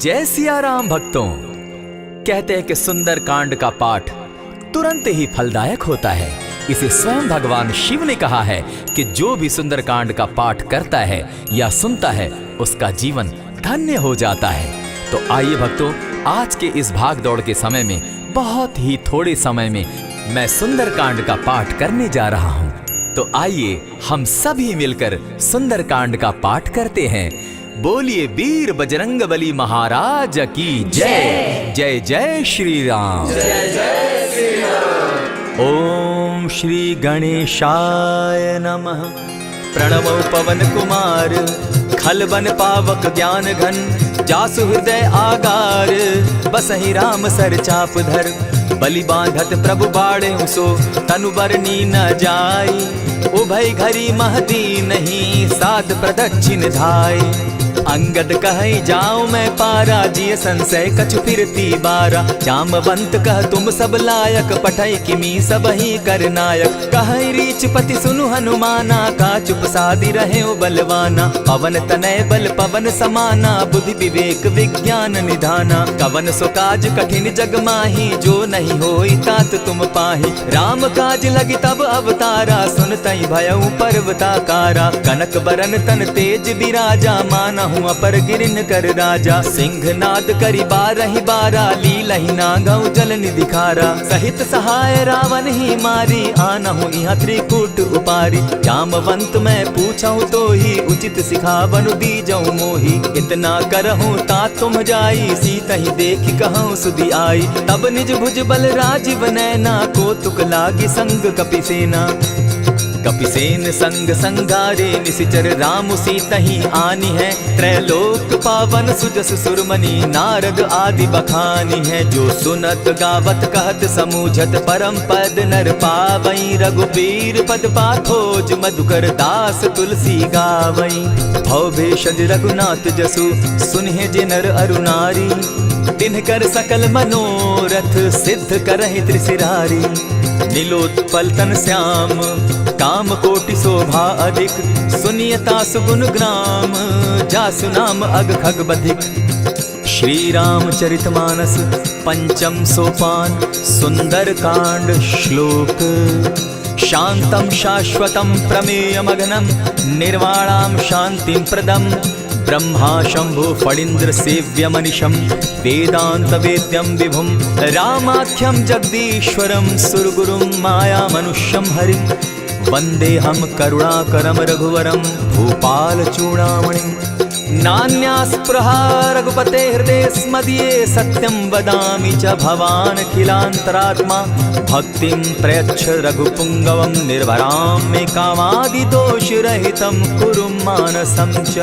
जय सिया राम भक्तों। कहते हैं कि सुंदर कांड का पाठ तुरंत ही फलदायक होता है। इसे स्वयं भगवान शिव ने कहा है कि जो भी सुंदर कांड का पाठ करता है या सुनता है उसका जीवन धन्य हो जाता है। तो आइए भक्तों, आज के इस भाग दौड़ के समय में बहुत ही थोड़े समय में मैं सुंदर कांड का पाठ करने जा रहा हूँ। तो आइए हम सभी मिलकर सुंदर कांड का पाठ करते हैं। बोलिए वीर बजरंगबली महाराज की जय। जय जय श्री राम। जय जय श्री राम। ओम श्री गणेशाय नमः। प्रणवो पवन कुमार खलबन पावक ज्ञान घन जासु हृदय आगार बसहि राम सर चाप धर बलि बांधत प्रभु बाड़े सो तनु बरनी न जाई उभय घरी महदी नहीं साध प्रदक्षिण धाय अंगद कहे जाओ मैं पारा जिय संशय कछु फिरती बारा जामवंत कह तुम सब लायक पठै किमी सब ही कर नायक कहे रीच पति सुनु हनुमाना का चुप सादी रहे बलवाना पवन तनय बल पवन समाना बुद्धि विवेक विज्ञान निधाना कवन सो काज कठिन जग माही जो नहीं होई तात तुम पाही राम काज लगी तब अवतारा सुन तई भयउ पर्वताकारा कनक बरन तन तेज बिराजा माना अपर गिरिन कर राजा सिंहनाद करी बारहि बारा लीलहि नागौ जल निधिखारा सहित सहाय रावण ही मारी आनहु इहाँ त्रिकूट उपारी जामवंत मैं पूछऊं तो ही उचित सिखावनु दीजऊं मोही इतना करहूं ता तुम जाई सीतहि देखि कहूं सुधि आई तब निज भुज बल राजीव नैना को तुक लागी संग कपिसेना कपिसेन संग संगारे निसिचर राम सीतहि आनी है त्रैलोक पावन सुजस सुरमणि नारद आदि बखानी है जो सुनत गावत कहत समूझत परम पद नर पावई रघुबीर पद पाथोज मधुकर दास तुलसी गावई भव भेषज रघुनाथ जसु सुनहि जे नर अरु नारी तिनकर सकल मनोरथ सिद्ध करहि त्रिशिरारी नीलोत्पल तन श्याम काम कोटि शोभा अधिक सुनियता सुगुण ग्राम जासु नाम अग खग बधिक। श्री रामचरितमानस पंचम सोपान सुंदर कांड श्लोक शांतम शाश्वतम प्रमेयमघनम निर्वाणाम शांतिं प्रदम ब्रह्मा शंभु फणीन्द्र सेव्य मनिषम वेदांत वेद्यम विभुम रामाख्यम जगदीश्वरम सुरगुरुम माया मनुष्यम हरिम वंदे हम करुणाकरम रघुवरम भूपाल चूड़ामणिम नान्यास्पृहा रघुपते हृदय स्मदीये सत्यं वदामि च भवान् खिलान्तरात्मा भक्तिं प्रयच्छ रघुपुंगवं निर्भरां मे कामादिदोषरहितं कुरु मानसं च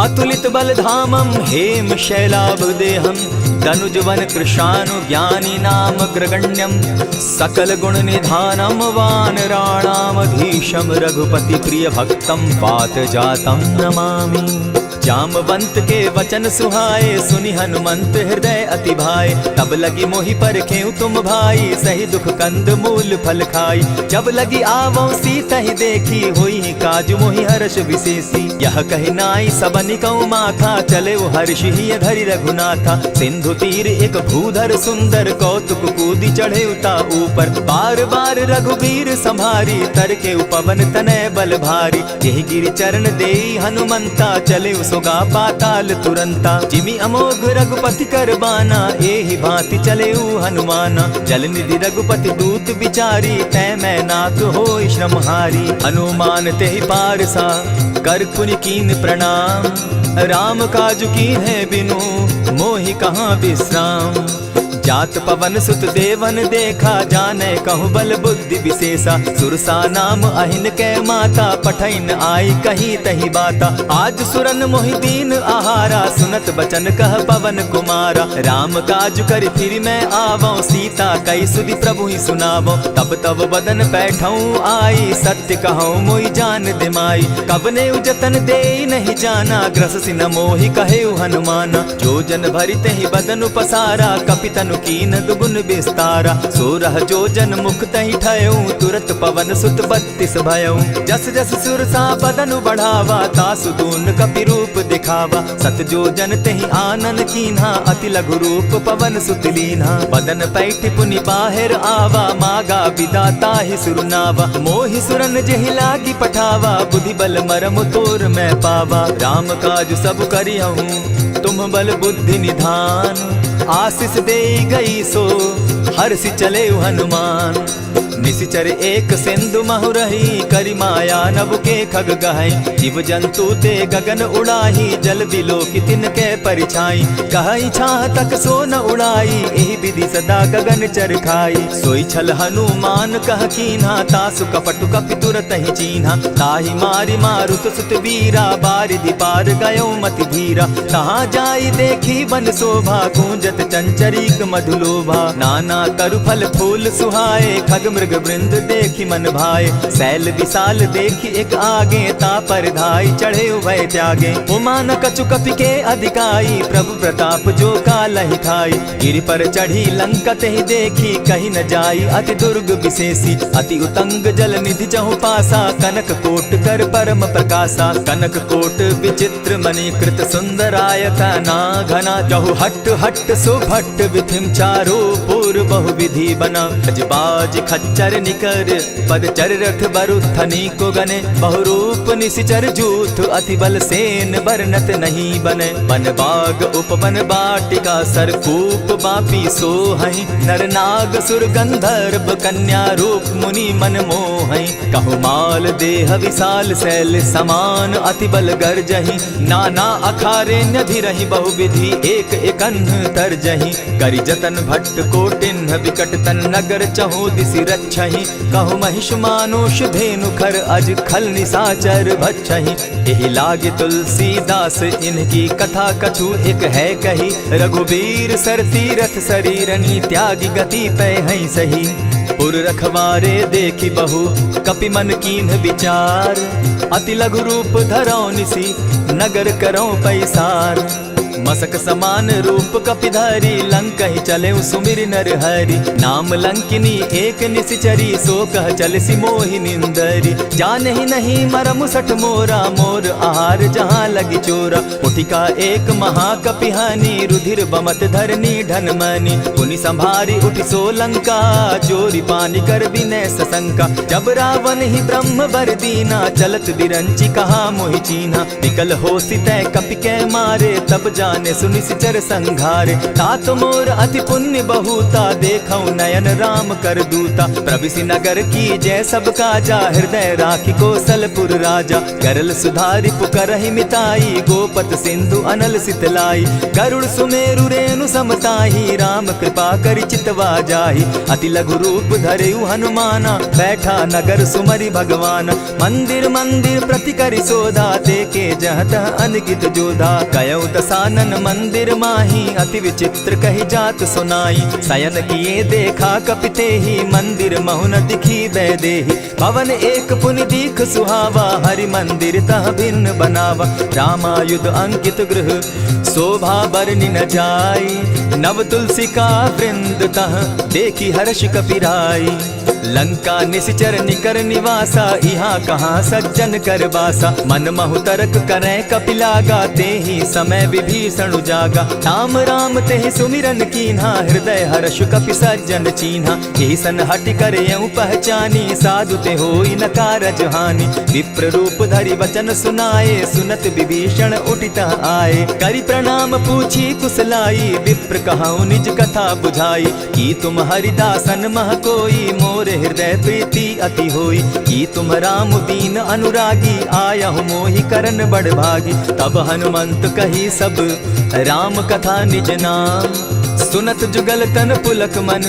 अतुलित बलधामं हेम शैलाभदेहं तनुजवन कृशानु ज्ञानी नाम ग्रगण्यं सकल गुण निधानं वानराणामधीशं रघुपति प्रिय भक्तं वात जातं नमामि। जामवंत के वचन सुहाए सुनि हनुमंत हृदय अति भाए तब लगी मोहि परखेउ तुम भाई सही दुख कंद मूल फल खाई जब लगी आवो सीतहि देखी होई काज मोहि हर्ष विशेषी यह कहि नाई सबनि कहूँ माथा चले वो हर्ष ही धरि रघुनाथा सिंधु तीर एक भूधर सुंदर कौतुक कूदी चढ़े उता ऊपर बार बार रघुबीर संभारी तर के पवन तनय बल भारी यही गिरि चरण देई हनुमंता चले सोगा पाताल तुरंता जिमि अमोघ रघुपति कर बाना एहि भांति चले हनुमाना जल निधि रघुपति दूत बिचारी तै मैं नाथ होई श्रमहारी हनुमान तेहि पारसा कर पुनि कीन प्रणाम राम काज कीन है बिनु मोहि कहाँ विश्राम जात पवन सुत देवन देखा जाने कहूँ बल बुद्धि विशेषा सुरसा नाम अहिन कै माता पठैन आई कही तही बाता आज सुरन मोहि दीन आहारा सुनत बचन कह पवन कुमारा राम काज कर फिर मैं आवो सीता कई सुधि प्रभु ही सुनावो तब तब बदन बैठऊँ आई सत्य कहूँ मोहि जान दिमाई कब ने उजतन दे नहीं जाना ग्रस सिन मोहि कहे हनुमाना जो जन भरित ही बदन पसारा कपितन कीन दुगुन विस्तारा सोरह जो जन मुख तहि ठयऊं तुरत पवन सुत 32 भयऊं जस जस सुरसा बदनु बढ़ावा तासु दून कपि रूप दिखा देखावा। सत जो जन तेहि आनन कीन्हा, अति लघु रूप पवन सुत लीन्हा। बदन पैठ पुनि बाहिर आवा, मागा विदाता ही सुरनावा। मोहि सुरन जेहि लागी पठावा, बुद्धि बल मरम तोर मैं पावा। राम काज सब करिहूँ तुम बल बुद्धि निधान, आशीष दे गई सो हर्षि चले हनुमान। निशिचर एक सिंधु महु रही, करि माया नभ के खग गहई। जीव जंतु ते गगन उड़ाही, जल बिलो की तिनके परिछाई। कहई छाह तक सो न उड़ाई, एहि विधि सदा गगन चर खाई। सोई छल हनुमान कह कीन्हा, तासु कपटु कपि तुरत ही चीन्हा। ताहि मारि मारुत सुत वीरा, बारिधि पार गयो मति धीरा। तहाँ जाई देखी वन शोभा, गूंजत चंचरीक मधुलोभा। नाना तरु फल फूल सुहाए, खग मृग वृंद देखी मन भाए। सैल विशाल देखी एक आगे, तापर धाई चढ़े उभय त्यागे। उमान कछु कपि के अधिकाई, प्रभु प्रताप जो कालहि खाई। गिरि पर चढ़ी लंका तेहि देखी, कहीं न जाई अति दुर्ग विशेषी। अति उतंग जल निधि जहु पासा, कनक कोट कर परम प्रकाशा। कनक कोट विचित्र मणिकृत सुंदरायत ना घना। जहु हट हट सुभट विधिम चारो पूर्व बहु विधि बना। बाज खच्चर निकर पद चर रथ बरुथनी को गने। बहुरूप निशिचर जूथ, अति बल सेन बरनत नहीं बने। वन बाग उपवन बाटिका, सरकूप बापी सोहई। नर नाग सुर गंधर्व कन्या, रूप मुनि मन मोहई। कहु माल देह विशाल शैल समान, अति बल गर्जही। नाना अखारे न्यधिरहि बहुविधि, एक एकन्ह तरजही। करि जतन भट्ट कोटिन्ह, विकट तन नगर चहु दिसि रक्षहि। कहु महिष मानुष धेनु खर, अज खल निशाचर भक्षहि। एहि लागे तुलसीदास इनकी कथा, कछु एक है कही। रघुबीर सर तीरथ शरीरनी, त्यागी गति पै हई सही। पुर रखवारे देखी बहु, कपि मन कीन्ह विचार। अति लघु रूप धरौ निसी, नगर करौ पैसार। मसक समान रूप कपिधारी, लंक ही चले सुमिर नर हरि। नाम लंकिनी एक निशिचरी, सो कह चल सी मोहि निंदरी। जाने ही नहीं मरम सठ मोरा, मोर आहार जहाँ लगी चोरा। उठिका एक महाकपिहानी, रुधिर बमत धरनी ढनमनी। पुनि संभारी उठि सो लंका, चोरी पानी कर विनय सशंका। जब रावण ही ब्रह्म बर दीना, चलत बिरंची कहा मोहि चीन्हा। निकल हो सितै कपि के मारे, तब जाने सुनि सिचर संघारे। तात मोर अति पुण्य बहुता, देखौ नयन राम कर दूता। प्रविशि नगर की जय सब काजा, हृदय राखी कौशलपुर राजा। गरल सुधारि पुकरहि मिताई, गोपत सिंधु अनल सितलाई। गरुड़ सुमेरु रेणु समताही, राम कृपा करि चितवा जाहि। अति लघु रूप धरेउ हनुमाना, बैठा नगर सुमरि भगवान। मंदिर मंदिर प्रति करि सोधा, देखे जह तह अनगित जोधा। कयौ दसानन मंदिर माही, अति विचित्र कही जात सुनाई। शयन किए देखा कपिते ही, मंदिर महु न दिखी बैदेही। भवन एक पुनि दीख सुहावा, हरि मंदिर तह भिन्न बनावा। रामायुध अंकित गृह, शोभा बरनि न जाई। नव तुलसी का वृंद तह, देखी हर्ष कपिराई। लंका निशिचर निकर निवासा, यहाँ कहाँ सज्जन कर बासा। मन महु तरक करै कपिलागा, तेहि समय विभीषण जागा। राम राम तेहि सुमिरन कीन्हा, हृदय हर्ष कपि सज्जन चीन्हा। एहि सन हटि कर यऊ पहचानी, साधु ते होई न कारज हानि। विप्र रूप धरि वचन सुनाए, सुनत विभीषण उठित आए। करि प्रणाम पूछी कुशलाई, विप्र कहऊँ निज कथा बुझाई। कि तुम हरिदासन मह कोई, मोर हृदय प्रीति अति होई। कि तुम राम दीन अनुरागी, आयहु मोहि करन बड़ भागी। तब हनुमंत कही सब राम कथा निज नाम, सुनत जुगल तन पुलक मन,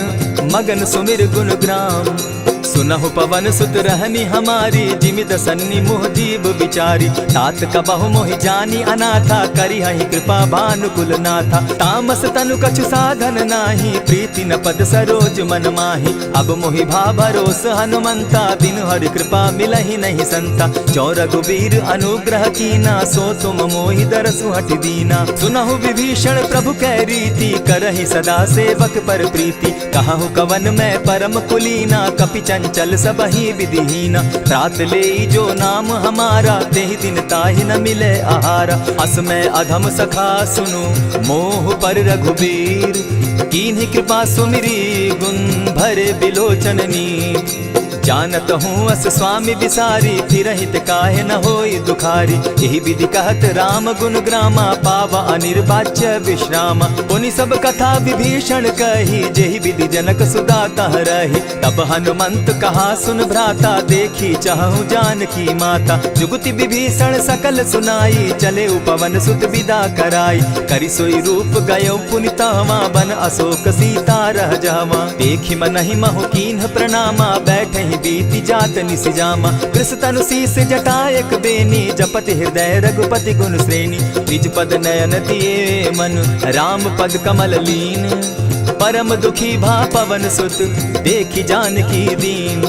मगन सुमिर गुण ग्राम। सुनहु पवन सुत रहनी हमारी, जिमित सन्नि मुह जीव विचारी। तात कबहु मोहि जानी अनाथा, करिहहि कृपा भानुकुल नाथा। तामस तनु कछु साधन नाही, प्रीति न पद सरोज मन माही। अब मोहि भा भरोस हनुमंता, बिनु हरि कृपा मिलहि नहीं संता। जो रघुबीर अनुग्रह कीना, सो तुम मोहि दरसु हटि दीना। सुनहु विभीषण प्रभु कै रीति, करहि सदा सेवक पर प्रीति। कहहु कवन मैं परम कुलीना, कपि चंचल सबहि विधिहीना। रात ले जो नाम हमारा, तेहि दिन ताहि न मिले आहारा। अस में अधम सखा सुनु, मोह पर रघुबीर। कीन्ही कृपा सुमिरी, गुण भरे बिलोचन नीर। जानत हूँ अस स्वामी विसारी, फिरहित काहे न होई दुखारी। यही विधि कहत राम गुण ग्रामा, पावा अनिर्वाच्य विश्रामा। पुनि सब कथा विभीषण कही, जेहि विधि जनक सुता तह रही। तब हनुमंत कहा सुन भ्राता, देखी चाहूँ जानकी माता। जुगति विभीषण सकल सुनाई, चले पवन सुत विदा कराई। करि सोई रूप गयो पुनि तहवा, बन अशोक सीता रह जावा। देखी मनहि महु कीन्ह प्रणामा, बैठे बीती जात निसिजामा। कृष तनु शीस जटा एक बेनी, जपति हृदय रघुपति गुण श्रेणी। निज पद नयन दिए मन, राम पद कमल लीन। परम दुखी भा पवन सुत, देखी जानकी दीन।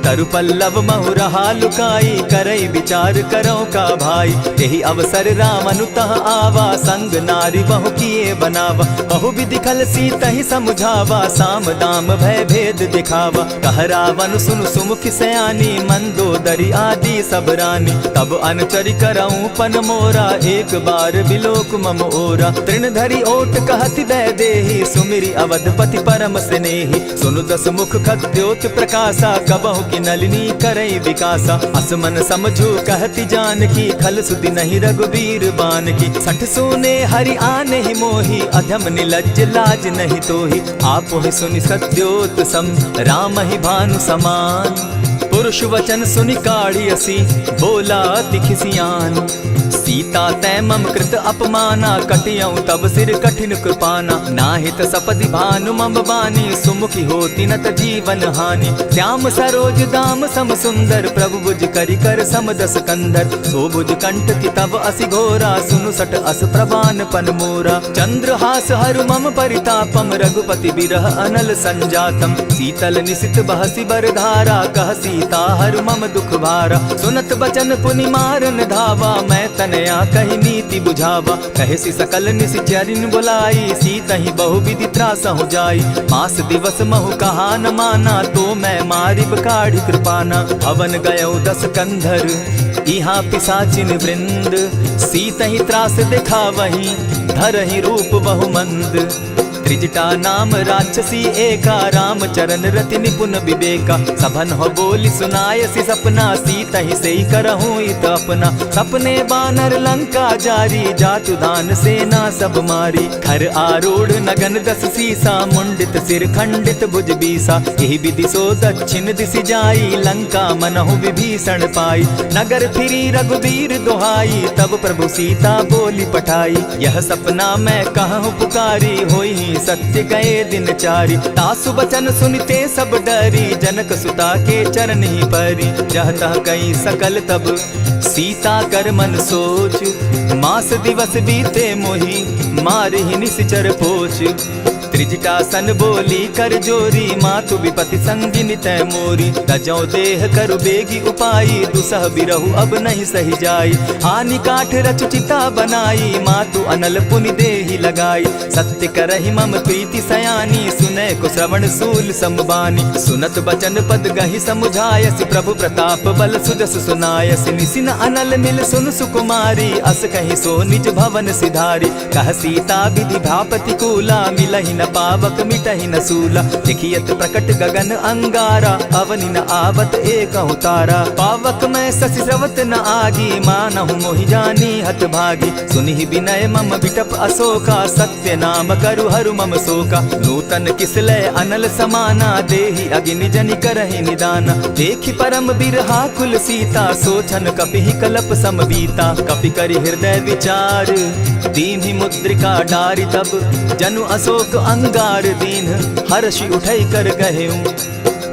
तरु पल्लव महु रहा लुकाई, करई विचार करो का भाई। यही अवसर राम अनुतः आवा, संग नारी बहु किए बनावा। बहु विधि खल सीतहि समुझावा, साम दाम भय भेद दिखावा। कह रावण सुनु सुमुखि सयानी, मंदोदरी आदि सब रानी। तब अनुचरि करऊं पन मोरा, एक बार बिलोक मम ओरा। तृण धरि ओट कहति वैदेही, सुमिरि अवधपति परम स्नेही। सुनु दस मुख खद्योत प्रकाशा, कबहु की नलिनी करई विकासा। असमन समझू कहती जानकी, खल सुधि नहीं रघुबीर बान की। सठ सुने हरि आने ही मोही, अधम निलज्ज लाज नहीं तोही। आप ही सुनि सत्योत सम, राम ही भानु समान। पुरुष वचन सुनि काढ़ियसी, बोला अति खिसियान। सीता तै मम कृत अपमाना, कटियऊं तब सिर कठिन कृपाना। नाहित सपदि भानु मम बानी, सुमुखी होती नत जीवन हानि। श्याम सरोज दाम सम सुंदर, प्रभु भुज करि कर सम दस कंधर। सो भुज कंठ की तब असि घोरा, सुनु सट अस प्रवान पन मोरा। चंद्रहास हरु मम परितापम, रघुपति बिरह अनल संजातम। शीतल निशित बहसी बरधारा, कह सीता हरु मम दुख भारा। सुनत बचन पुनि मारन धावा, मैं तनया कही नीति बुझावा। कहेसी सकल निशिचरिन बुलाई, सीतहि बहु विधि त्रास हो जाई। मास दिवस महु कहा न माना, तो मैं मारिब काढ़ी कृपाना। भवन गयो दस कंधर, इहाँ पिशाचिन वृंद। सीतहि त्रास दिखावहि, धरहि रूप बहु मंद। त्रिजटा नाम राक्षसी एका, राम चरण रति निपुण विवेका। सभन हो बोली सुनायसी सपना, सीतहि सेई करहूँ इत अपना। सपने बानर लंका जारी, जातु दान सेना सब मारी। खर आरूढ़ नगन दस सीसा, मुंडित सिर खंडित भुज बीसा। यही विधि सो दक्षिण दिशि जाई, लंका मनहु विभीषण पाई। नगर फिरी रघुबीर दुहाई, तब प्रभु सीता बोली पठाई। यह सपना मैं कहूँ पुकारी, होई सत्य गए दिन चारी। तासु बचन सुनते सब डरी, जनक सुता के चरण ही परी। जहतः कई सकल तब सीता कर मन सोच, मास दिवस बीते मोही, मारहि निश्चर पोच। त्रिजटासन बोली कर जोरी, मातु विपति संगिनी तै मोरी। तजौ देह करु बेगी उपाई, दुसह बिरहु अब नहीं सही जाई। हानि काठ रच चिता बनाई, मातु अनल पुनि देहि लगाई। सत्य करहि मम प्रीति सयानी, सुनै को श्रवण सूल संबानी। सुनत बचन पद गहि समुझायसि, प्रभु प्रताप बल सुजस सुनायसि। निसिन अनल मिल सुन सुकुमारी, अस कहि सो निज भवन सिधारी। कह सीता विधि भापति कूला, मिलहि न पावक मिटहि न सूला। देखियत प्रकट गगन अंगारा, अवनि न आवत एक तारा। पावक मैं शशि स्रवत न आगी, मानहु मोहि जानी हत भागी। सुनिहि विनय मम विटप अशोका, सत्य नाम करु हरु मम शोका। नूतन किसलय अनल समाना, देहि अगिनि जनि करहि निदाना। देखि परम बिरहा कुल सीता, सोचन कपिहि कलप सम बीता। कपि करि हृदय विचार, दीन्हि मुद्रिका डारि। तब जनु अशोक अंगार दीन, हर्षि उठै कर गहेऊं।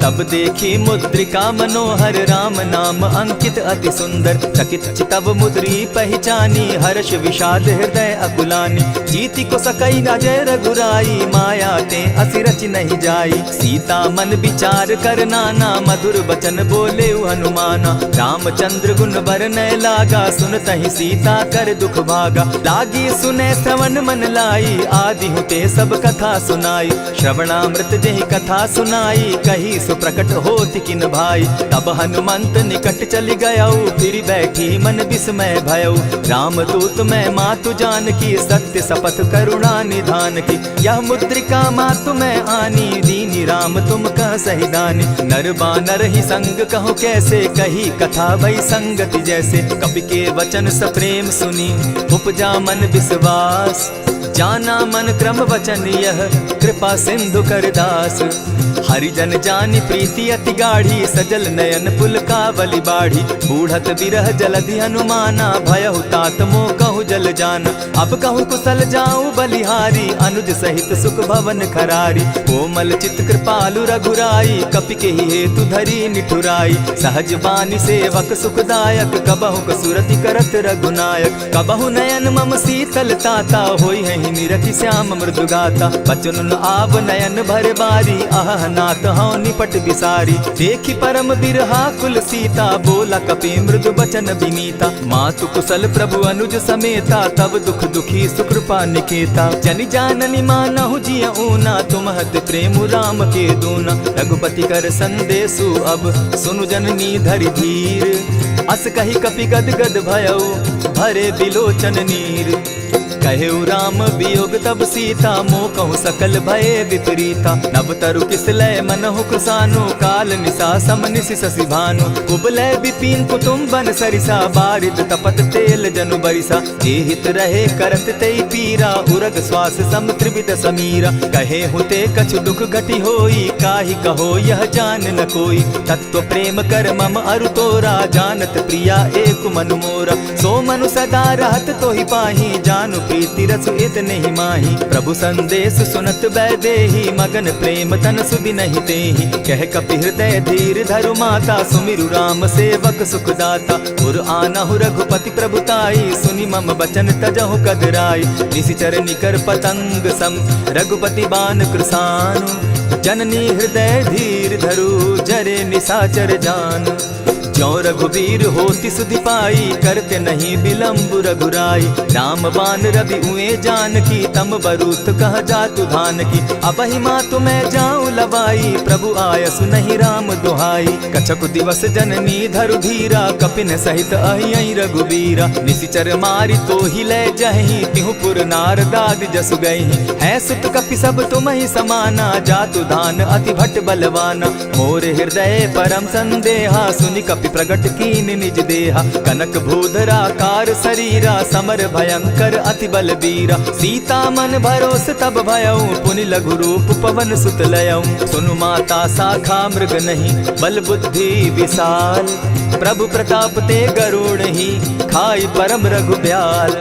तब देखी मुद्रिका मनोहर, राम नाम अंकित अति सुंदर। चकित चितव मुद्री पहचानी, हर्ष विषाद हृदय अकुलानी। जीति को सकई अजय रघुराई, माया ते असि रचि नहीं जाई। सीता मन विचार कर नाना, मधुर बचन बोले हनुमाना। रामचंद्र गुण बरनय लागा, सुनतहि सीता कर दुख भागा। लागी सुने श्रवण मन लाई, आदि हुते सब कथा सुनाई। श्रवणामृत जेहि कथा सुनाई, कही सो प्रकट होति किन भाई। तब हनुमंत निकट चली गयऊ, फिर बैठी मन विस्मय भयऊ। राम दूत मैं मातु जान की, सत्य शपथ करुणा निधान की। यह मुद्रिका मातु मैं आनी, दीनी राम तुम कह सही दानी। नर बानर ही संग कहूँ कैसे, कही कथा भई संगति जैसे। कपि के वचन सप्रेम सुनी, उपजा मन विश्वास। जाना मन क्रम वचन यह, कृपा सिंधु कर दास। हरिजन जानि प्रीति अति गाढ़ी, सजल नयन पुलकावली बाढ़ी। बूढ़त बिरह जलधि हनुमाना, भयहु तात मोह कहु जल जाना। अब कहु कुशल जाऊं बलिहारी, अनुज सहित सुख भवन खरारी। कोमल चित कृपालु रघुराई, कपि के ही हेतु धरी निठुराई। सहज बानी सेवक सुखदायक, कबहु कसुरति करत रघुनायक। कबहु नयन मम शीतल ताता, होई है निरखि श्याम मृदु गाता। बचन आव नयन भर बारी, आह नाथ हौ निपट बिसारी। देखी परम बिरहा कुल सीता, बोला कपि मृदु बचन विनीता। मातु कुशल प्रभु अनुज समेता, तब दुख दुखी सुकृपा निकेता। जनि जाननि मानहु जिय ऊना, तुम हत प्रेम राम के दूना। रघुपति कर संदेशु अब, सुनु जननी धरि धीर। अस कही कपि गद गद भयऊ, भरे बिलोचन नीर। कहेउ राम वियोग तब सीता, मोह कहूँ सकल भये विपरीता। नब तरु किसलय मनहु कृसानु, काल निशा सम निशि शशि भानु। कुबलय विपिन कुटुम्बन सरिसा, बारिद तपत तेल जनु बरिसा। जे हित रहे करत तेई पीरा, उरग श्वास सम त्रिविध समीरा। कहे हुते कछु दुख घटी होई, काहि कहो यह जान न कोई। तत्व प्रेम कर मम अरु तोरा, जानत प्रिया एक मनु मोरा। सो मनु सदा रहत तोहि पाही, जानु प्रीति रसु इतने ही माही। प्रभु संदेश सुनत वैदेही, मगन प्रेम तन सुधि नहीं तेहि। कह कपि हृदय धीर धरु माता, सुमिरु राम सेवक सुखदाता। उर आनहु रघुपति प्रभुताई, सुनि मम बचन तजहु कदराई। निशिचर निकर पतंग सम, रघुपति बान कृसानु। जननी हृदय धीर धरु, जरे निशाचर जान। ज्यों रघुवीर होति सुधि पाई, करते नहीं विलम्ब रघुराई। राम बान रवि उए जान की, तम बरूत कह जातु धान की। अबहि मातु मैं जाऊं लवाई, प्रभु आयसु नहीं राम दुहाई। कछक दिवस जननी धरु धीरा, कपिन सहित अहियहि रघुबीरा। निशिचर मारि तो ही ले जहि, तिहु पुर नारदादि जसु गहि। है सुत कपि सब तुमहि समाना, जातु धान अति भट बलवाना। मोर हृदय परम संदेहा, सुनि कपि प्रगट कीन निज देहा। कनक भूधराकार शरीरा, समर भयंकर अति बलबीरा। सीता मन भरोस तब भयऊ, पुनि लघु रूप पवन सुत लयऊ। सुनु माता शाखा मृग नहीं, बल बुद्धि विशाल। प्रभु प्रताप ते गरुड़ ही, खाई परम रघुब्याल।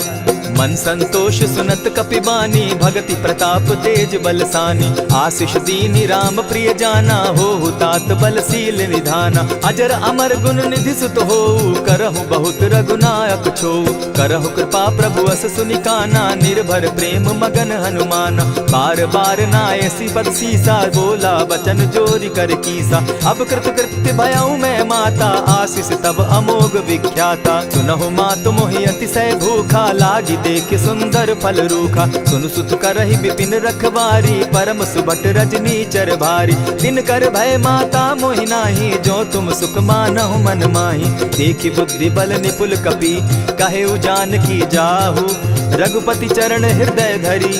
मन संतोष सुनत कपि बानी, भगति प्रताप तेज बलसानी। आशीष दीनी राम प्रिय जाना, हो तात बलशील निधाना। अजर अमर गुण निधि सुत हो, करहु बहुत रघुनायक छो। करहु कृपा प्रभु अस सुनिकाना, निर्भर प्रेम मगन हनुमाना। बार बार नायसी पद सीसा, बोला बचन जोरि कर कीसा। अब कृत कृत्य भयऊ मैं माता, आशीष तब अमोघ विख्याता। सुनहु मातु मोहि अतिशय भूखा, लागी देख सुंदर फल रूखा। सुन सुत करहि विपिन रखवारी, परम सुबट रजनी चर भारी। दिन कर भय माता मोहि नाही, जो तुम सुख मानहु मन माही। देखि बुद्धि बल निपुल कपि, कहेउ जानकी जाहु। रघुपति चरण हृदय धरी,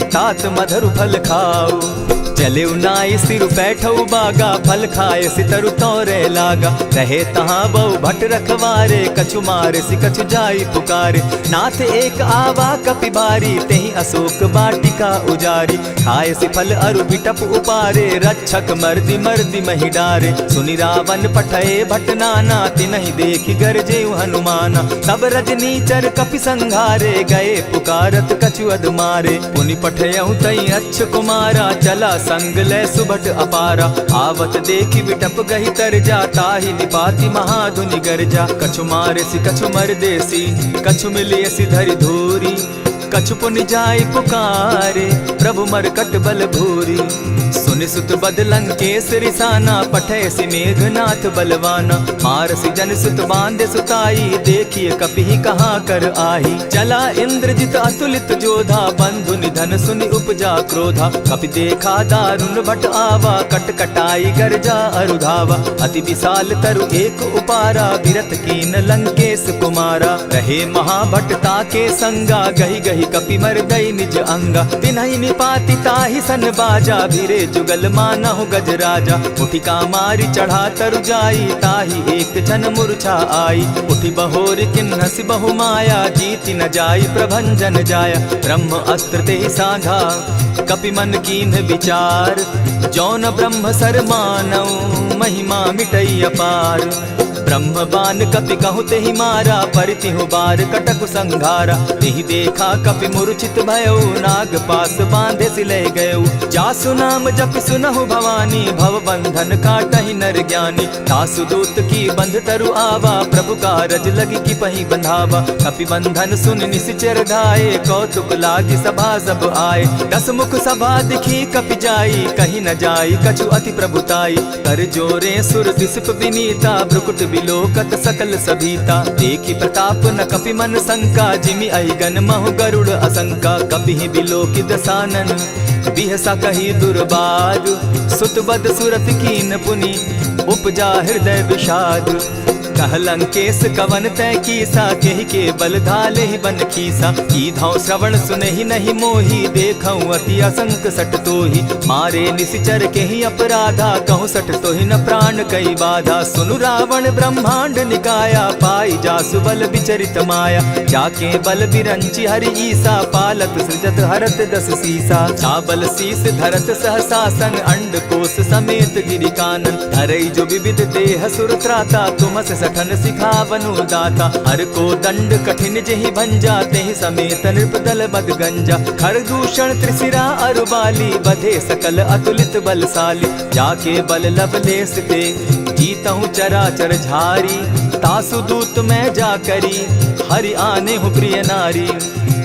तात मधुर फल खाऊ। चले नाई सिर बैठऊ बागा, फल खाए सितरु तोरे लागा। रहे तहाँ बहु भट रखवारे, कछु मारे सि कछु जाई पुकारे। नाथ एक आवा कपि बारी, तेहि अशोक बाटिका उजारी। खाए सि फल अरु बिटप उपारे, रक्षक मर्दि मर्दि महि डारे। सुनि रावण पठए भट नाना, तिनहि देखि गरजेउ हनुमाना। सब रजनीचर कपि संघारे, गए पुकारत कछु अधमारे। पुनि पठयउ तई अच्छ कुमारा, चला संग ले सुभट अपारा। आवत देखि बिटप गहि तर जा, ताहि निपाति महाधुनि गर्जा। कछु मारे सि कछु मर देसी, कछु मिलियसि धरि धूरी। कछु पुनि जाय पुकारे, प्रभु मरकट बल भूरी। सुनि सुत बद लंकेश रिसाना, पठै सि मेघनाथ बलवाना। मारसि जन सुत बांधे सुताई, देखिए कपि कहाँ कर आही। चला इंद्रजित अतुलित जोधा, बंधु निधन सुनि उपजा क्रोधा। कपि देखा दारुण भट आवा, कट कटाई गर्जा अरुधावा। अति विशाल तरु एक उपारा, विरत कीन लंकेश कुमारा। रहे महाभट ताके संगा, गही गही कपि मर्दई निज अंगा। तिन्हि निपाति ताहि सन बाजा, भिरे जुगल मानहु गजराजा। उठिका मारी चढ़ा तरु जाई, ताहि एक जन मूर्छा आई। उठि बहोर किन्हसि बहु माया, जीति न जाई प्रभंजन जाया। ब्रह्म अस्त्र ते साधा, कपि मन कीन्ह विचार। जौन ब्रह्म सर मानौ, महिमा मिटई अपार। ब्रह्म बान कपि कहु तेहि मारा, परितिहु बार कटकु संघारा। तेहि देखा कपि मूर्छित भयउ, नाग पास बांधे सिले गयउ। जासु नाम जपि सुनहु भवानी, भव बंधन काटहि नर ज्ञानी। तासु दूत की बंध तरु आवा, प्रभु कारज लगी कि पहि बंधावा। कपि बंधन सुन निश्चर धाये, कौतुक लागी सभा सब आए। दस मुख सभा दिखी कपि जाई, कहीं न जाई कछु अति प्रभुताई। कर जोरे सुर दिसप विनीता, भ्रुकुट बिलोकत सकल सभीता। देखी प्रताप न कपि मन शंका, जिमि अहिगन महु गरुड़ असंका। कपि बिलोकित सानन, बिहसा कही दुर्बाद। सुत बद सुरत कीन पुनि, उपजा हृदय विषाद। कह लंकेश कवन तय कीसा, केहि के बल धाले ही बन खीसा। कीधौ श्रवण सुनहि नहीं मोही, देखऊं अति असंक सट तोही। मारे निशिचर केहि अपराधा, कहूँ सट तोहि न प्राण कई बाधा। सुनु रावण ब्रह्मांड निकाया, पाई जासु बल विचरित माया। जाके बल बिरंचि हरि ईसा, पालत सृजत हरत दस सीसा। चाबल शीस धरत सहसासन, अंड कोश समेत गिरि कानन। धरई जो विविध देह सुर त्राता, तुमस सठन सिखावनु दाता। हर को दंड कठिन जेहि भंजा, तेहि समेत नृपदल बद गंजा। खरदूषण त्रिशिरा अरुबाली, बधे सकल अतुलित बलशाली। जाके बल लवलेस ते, जीतहु चराचर झारी। तासु दूत मैं जा करी, हरि आने हूँ प्रिय नारी।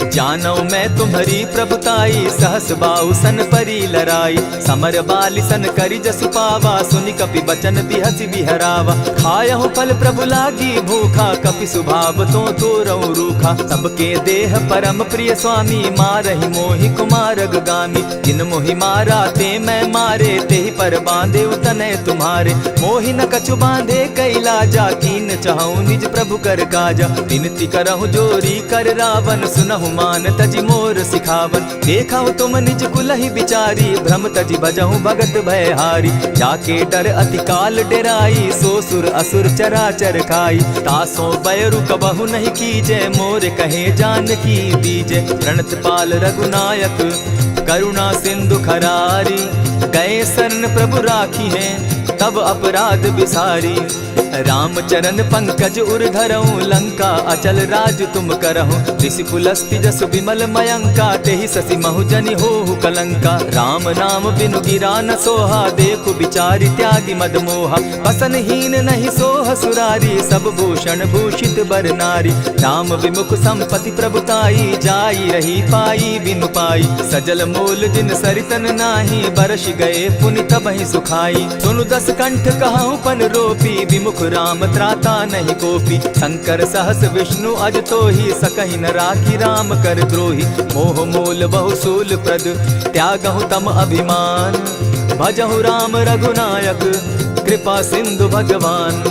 जानौ मैं तुम्हारी प्रभुताई, सहस बाहु सन परी लराई। समर बाली सन करी जसु पावा, सुनि कपि बचन बिहसि बिहरावा। खायहु फल प्रभु लागी भूखा, कपि सुभाव तो तोरऊ रूखा। सबके देह परम प्रिय स्वामी, मारहि मोहि कुमारग गामी। जिन मोहि मारा ते मैं मारे, तेहि पर बांधे उतने तुम्हारे। मोहि न कछु बांधे कैलाजा, कीन चाहूं निज प्रभु कर काजा। विनती करहु जोरी कर रावण, सुनहु मान तजि मोर सिखावन। देखा तुम निज कुलहि बिचारी, भ्रम तजि भजहु भगत भयहारी। जाके डर अति काल डेराई, सो सुर असुर चराचर खाई। तासो बैरु कबहु नहीं कीजे, मोर कहे जानकी दीजे। प्रणत पाल रघुनायक, करुणा सिंधु खरारी। गए शरण प्रभु राखी है, तब अपराध बिसारी। रामचरण पंकज उर्धरऊं, लंका अचल राज तुम करहु। ऋषि पुलस्ति जस विमल मयंका, तेहि ससि महु जनि होहु कलंका। राम नाम बिनु गिरा न सोहा, देखु बिचारी त्यागी मद मोहा। बसन हीन नहीं सोह सुरारी, सब भूषण भूषित बर नारी। राम विमुख संपति प्रभुताई, जाई रही पाई बिनु पाई। सजल मोल जिन सरितन नाही, बरस गए पुनि तबहि सुखाई। सुनु दस कंठ कहूँ पन रोपी, विमुख राम त्राता नहीं कोपी। शंकर सहस विष्णु अज तोहि, सकहि न राखी राम कर द्रोही। मोह मोल बहुसूल प्रद, त्यागहु तम अभिमान। भजहु राम रघुनायक, कृपा सिंधु भगवान।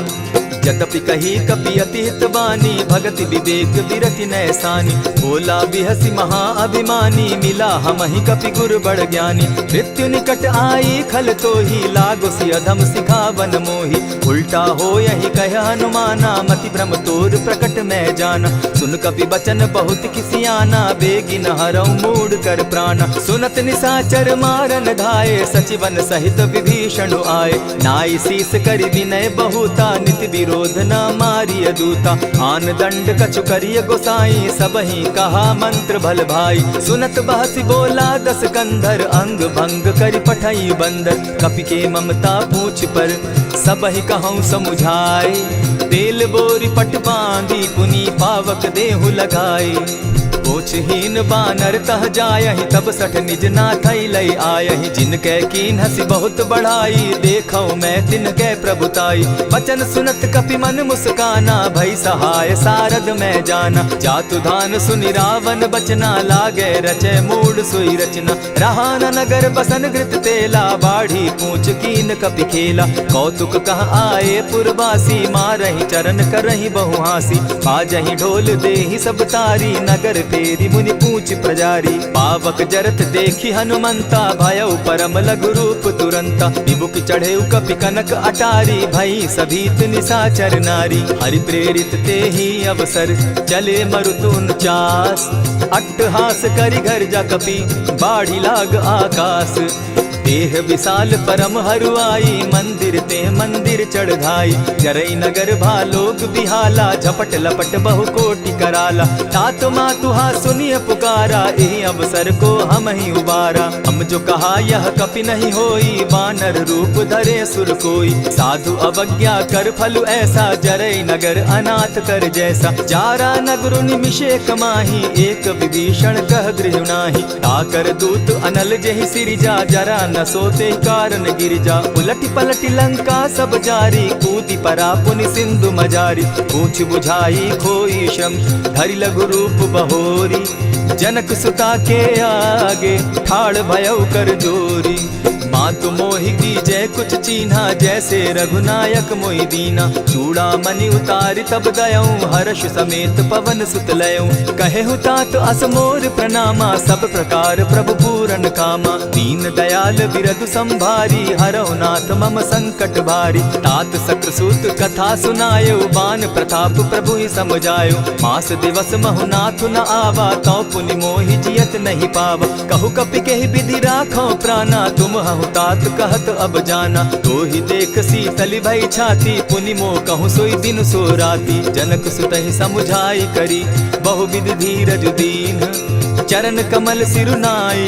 यद्यपि कही कपि अति हितवानी, भगति विवेक विरति नैसानी। बोला बिहसि महा अभिमानी, मिला हमहि कपि गुर बड़ ज्ञानी। मृत्यु निकट आई खल तोहि, लागो सि अधम सिखावन मोहि। उल्टा हो यही कह हनुमाना, मति भ्रम तोर प्रकट मैं जाना। सुन कपि बचन बहुत किसियाना, बेगी न हरऊ मूड कर प्राणा। सुनत निसाचर मारन धाये, सचिवन सहित विभीषण आए। नाई शीस करि विनय बहुता, नित विरोध न मारिय दूता। आन दंड कछु करिय गोसाई, सबहि कहा मंत्र भल भाई। सुनत बहसि बोला दस कंधर, अंग भंग करि पठई बंदर। कपि के ममता पूछ पर, सबहि कहूँ समुझाए। तेल बोरी पट बांधी, पुनि पावक देहु लगाए। पूछहीन बानर तह जायहि तब सठ निज नाथ लई आयहि जिनके कीन हसी बहुत बढ़ाई देखो मैं तिनके प्रभुताई बचन सुनत कपि मन मुस्काना भई सहाय सारद मैं जाना जातु धान सुनि रावण बचना लागे रचे मूड सोई रचना रहा न नगर बसन घृत तेला बाढ़ी पूछ कीन कपि खेला कौतुक कह आए पुरवासी मारहि चरण करहि बहु हासी बाजहि ढोल देहि सब तारी नगर तेरी मुनि पूछ प्रजारी पावक जरत देखी हनुमंता भयउ परम लघु रूप तुरंता विमुख चढ़े कपि कनक अटारी भई सभीत निशाचर नारी हरि प्रेरित ते ही अवसर चले मरुतु 49 अट्टहास करि घर जा कपि बाढ़ी लाग आकाश देह विशाल परम हरुआई मंदिर ते मंदिर चढ़ाई जरई नगर भालोग बिहाला झपट लपट बहु कोटि कराला तात मातुहा सुनिय पुकारा यही अवसर को हम ही उबारा हम जो कहा यह कपि नहीं होई वानर रूप धरे सुर कोई साधु अवज्ञा कर फल ऐसा जरई नगर अनाथ कर जैसा जारा नगर निमिषे कमाही एक विभीषण कह गृह नाही ताकर दूत अनल जहि सिरिजा जरा न सोते कारण गिरजा उलटी पलटी लंका सब जारी कूदी परा पुनि सिंधु मजारी पूछ बुझाई खोई श्रम धरि लघु रूप बहोरी जनक सुता के आगे ठाड़ भयउ कर जोरी मातु मोहि जय कुछ चीन्हा जैसे रघुनायक मोहि दीना चूड़ा मणि उतारि तब दयऊं हर्ष समेत पवन सुत लयऊं कहे तात असमोर प्रणामा सब प्रकार प्रभु पूरन कामा दीन दयाल बिरदु संभारी हरौ नाथ मम संकट भारी तात सक्रसूत कथा सुनायो बान प्रताप प्रभु ही समझायो मास दिवस महु नाथ न आवा तौ पुनि मोहि जियत नहीं पावा कहु कपि केहि विधि राखो प्राणा तुम हहु तात कहत अब जाना तो ही देख शीतल भई छाती पुनि मो कहूँ सोई दिन सो राती जनक सुतहि समुझाई करी बहुविध धीरज दीन चरण कमल सिरुनाई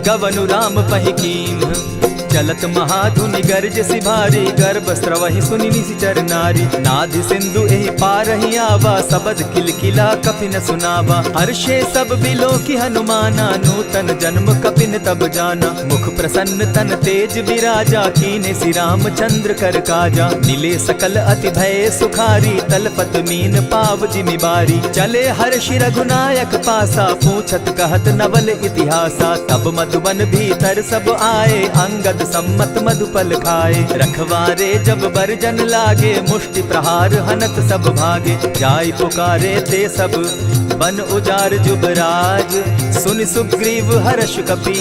गवनु राम पहि कीन चलत महाधुनि गर्ज सिभारी गर्भ स्रवहि सुनि निशिचर नारी नाधि सिंधु एहि पारहि आवा सबद किलकिला कपि न सुनावा हर्षे सब बिलो की हनुमाना नूतन जन्म कपिन तब जाना मुख प्रसन्न तन तेज विराजा कीने श्री रामचंद्र कर काजा मिले सकल अति भय सुखारी तलपत मीन पाव जिमि बारी चले हर्षि रघुनायक पासा पूछत कहत नवल इतिहासा तब मधुबन भीतर सब आए अंगद सम्मत मधुपल खाए रखवारे जब बरजन लागे मुष्टि प्रहार हनत सब भागे जाय पुकारे ते सब बन उजार जुबराज सुनि सुग्रीव हर्ष कपि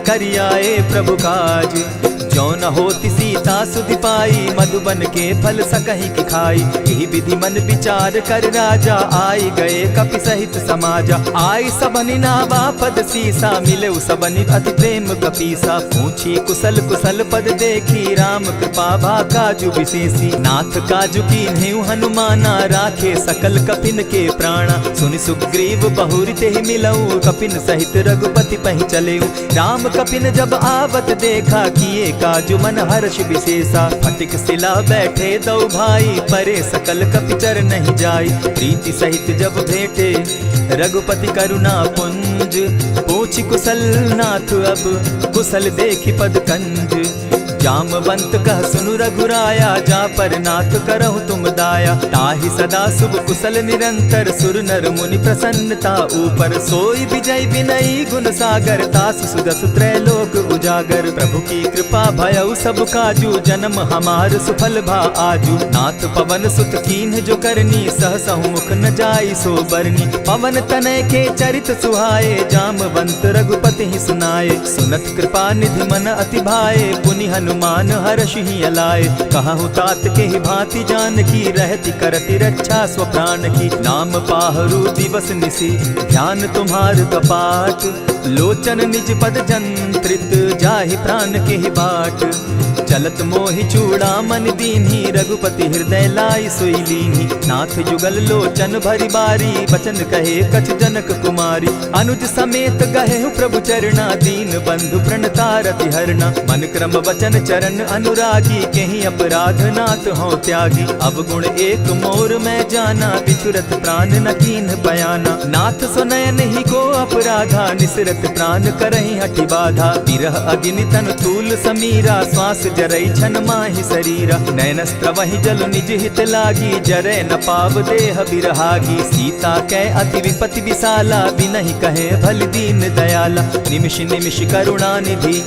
करियाए प्रभु काज जो न होती सीता सुधि पाई मधुबन के फल सकहि की खाई यही विधि मन विचार कर राजा आई गए कपि सहित समाजा आई सबनि नावा पद सीसा मिले सबनि अति प्रेम कपीसा पूछी कुशल कुशल पद देखी राम कृपा भा काजु विशेषी नाथ काजु कीन्हेउ हनुमाना राखे सकल कपिन के प्राणा सुनि सुग्रीव बहुरी तेहि मिलऊ कपिन सहित रघुपति पहि चलेऊ राम कपिन जब आवत देखा किए काजु मन हर्ष विशेषा फटिक सिला बैठे दो भाई परे सकल कपिचर नहीं जाई प्रीति सहित जब भेटे रघुपति करुणा पुंज पूछी कुशल नाथ अब कुशल देखी पद कंज जामवंत कह सुनु रघुराया जा पर नाथ करहु तुम दाया ताहि सदा शुभ कुशल निरंतर सुर नर मुनि प्रसन्नता ऊपर सोई विजय विनयी गुण सागर तास सुदस त्रैलोक उजागर प्रभु की कृपा भयउ सब काजू जन्म हमार सुफल भा आजू नाथ पवन सुत कीन्ह जो करनी सहसहु मुख न जाई सो बरनी पवन तनय के चरित सुहाए जामवंत रघुपति ही सुनाए सुनत कृपा निधि मन अति भाए पुनि हनुमान हर्ष ही अलाए कहु तात के ही भांति जान की रहती करती रक्षा स्व प्राण की नाम पाहरु दिवस निसी ध्यान तुम्हार कपाट लोचन निज पद जंत्रित जाहि प्राण के ही बाट चलत मोहि चूड़ा मन दीन्ही, रघुपति हृदय लाई सोई लीन्ही। नाथ जुगल लोचन भरी बारी, बचन कहे कछ जनक कुमारी। अनुज समेत गहे प्रभु चरणा, दीन बंधु प्रणतारति हरना। मन क्रम वचन चरण अनुरागी, केहि अपराध नाथ हो त्यागी। अब गुण एक मोर मैं जाना, बिछुरत प्राण न कीन्ह बयाना। नाथ सुनयन ही को अपराधा, निसरत प्राण करहि हठि बाधा। विरह अग्नि तन तूल समीरा, श्वास जरई छन माहि शरीरा। नैनस्त्र वही जल निज हित लागी, जरै न पाव देह बिरहागी। सीता कै अति विपति विशाला, बिनहि कहे भल दीन दयाला। निमिष निमिष करुणा निधि,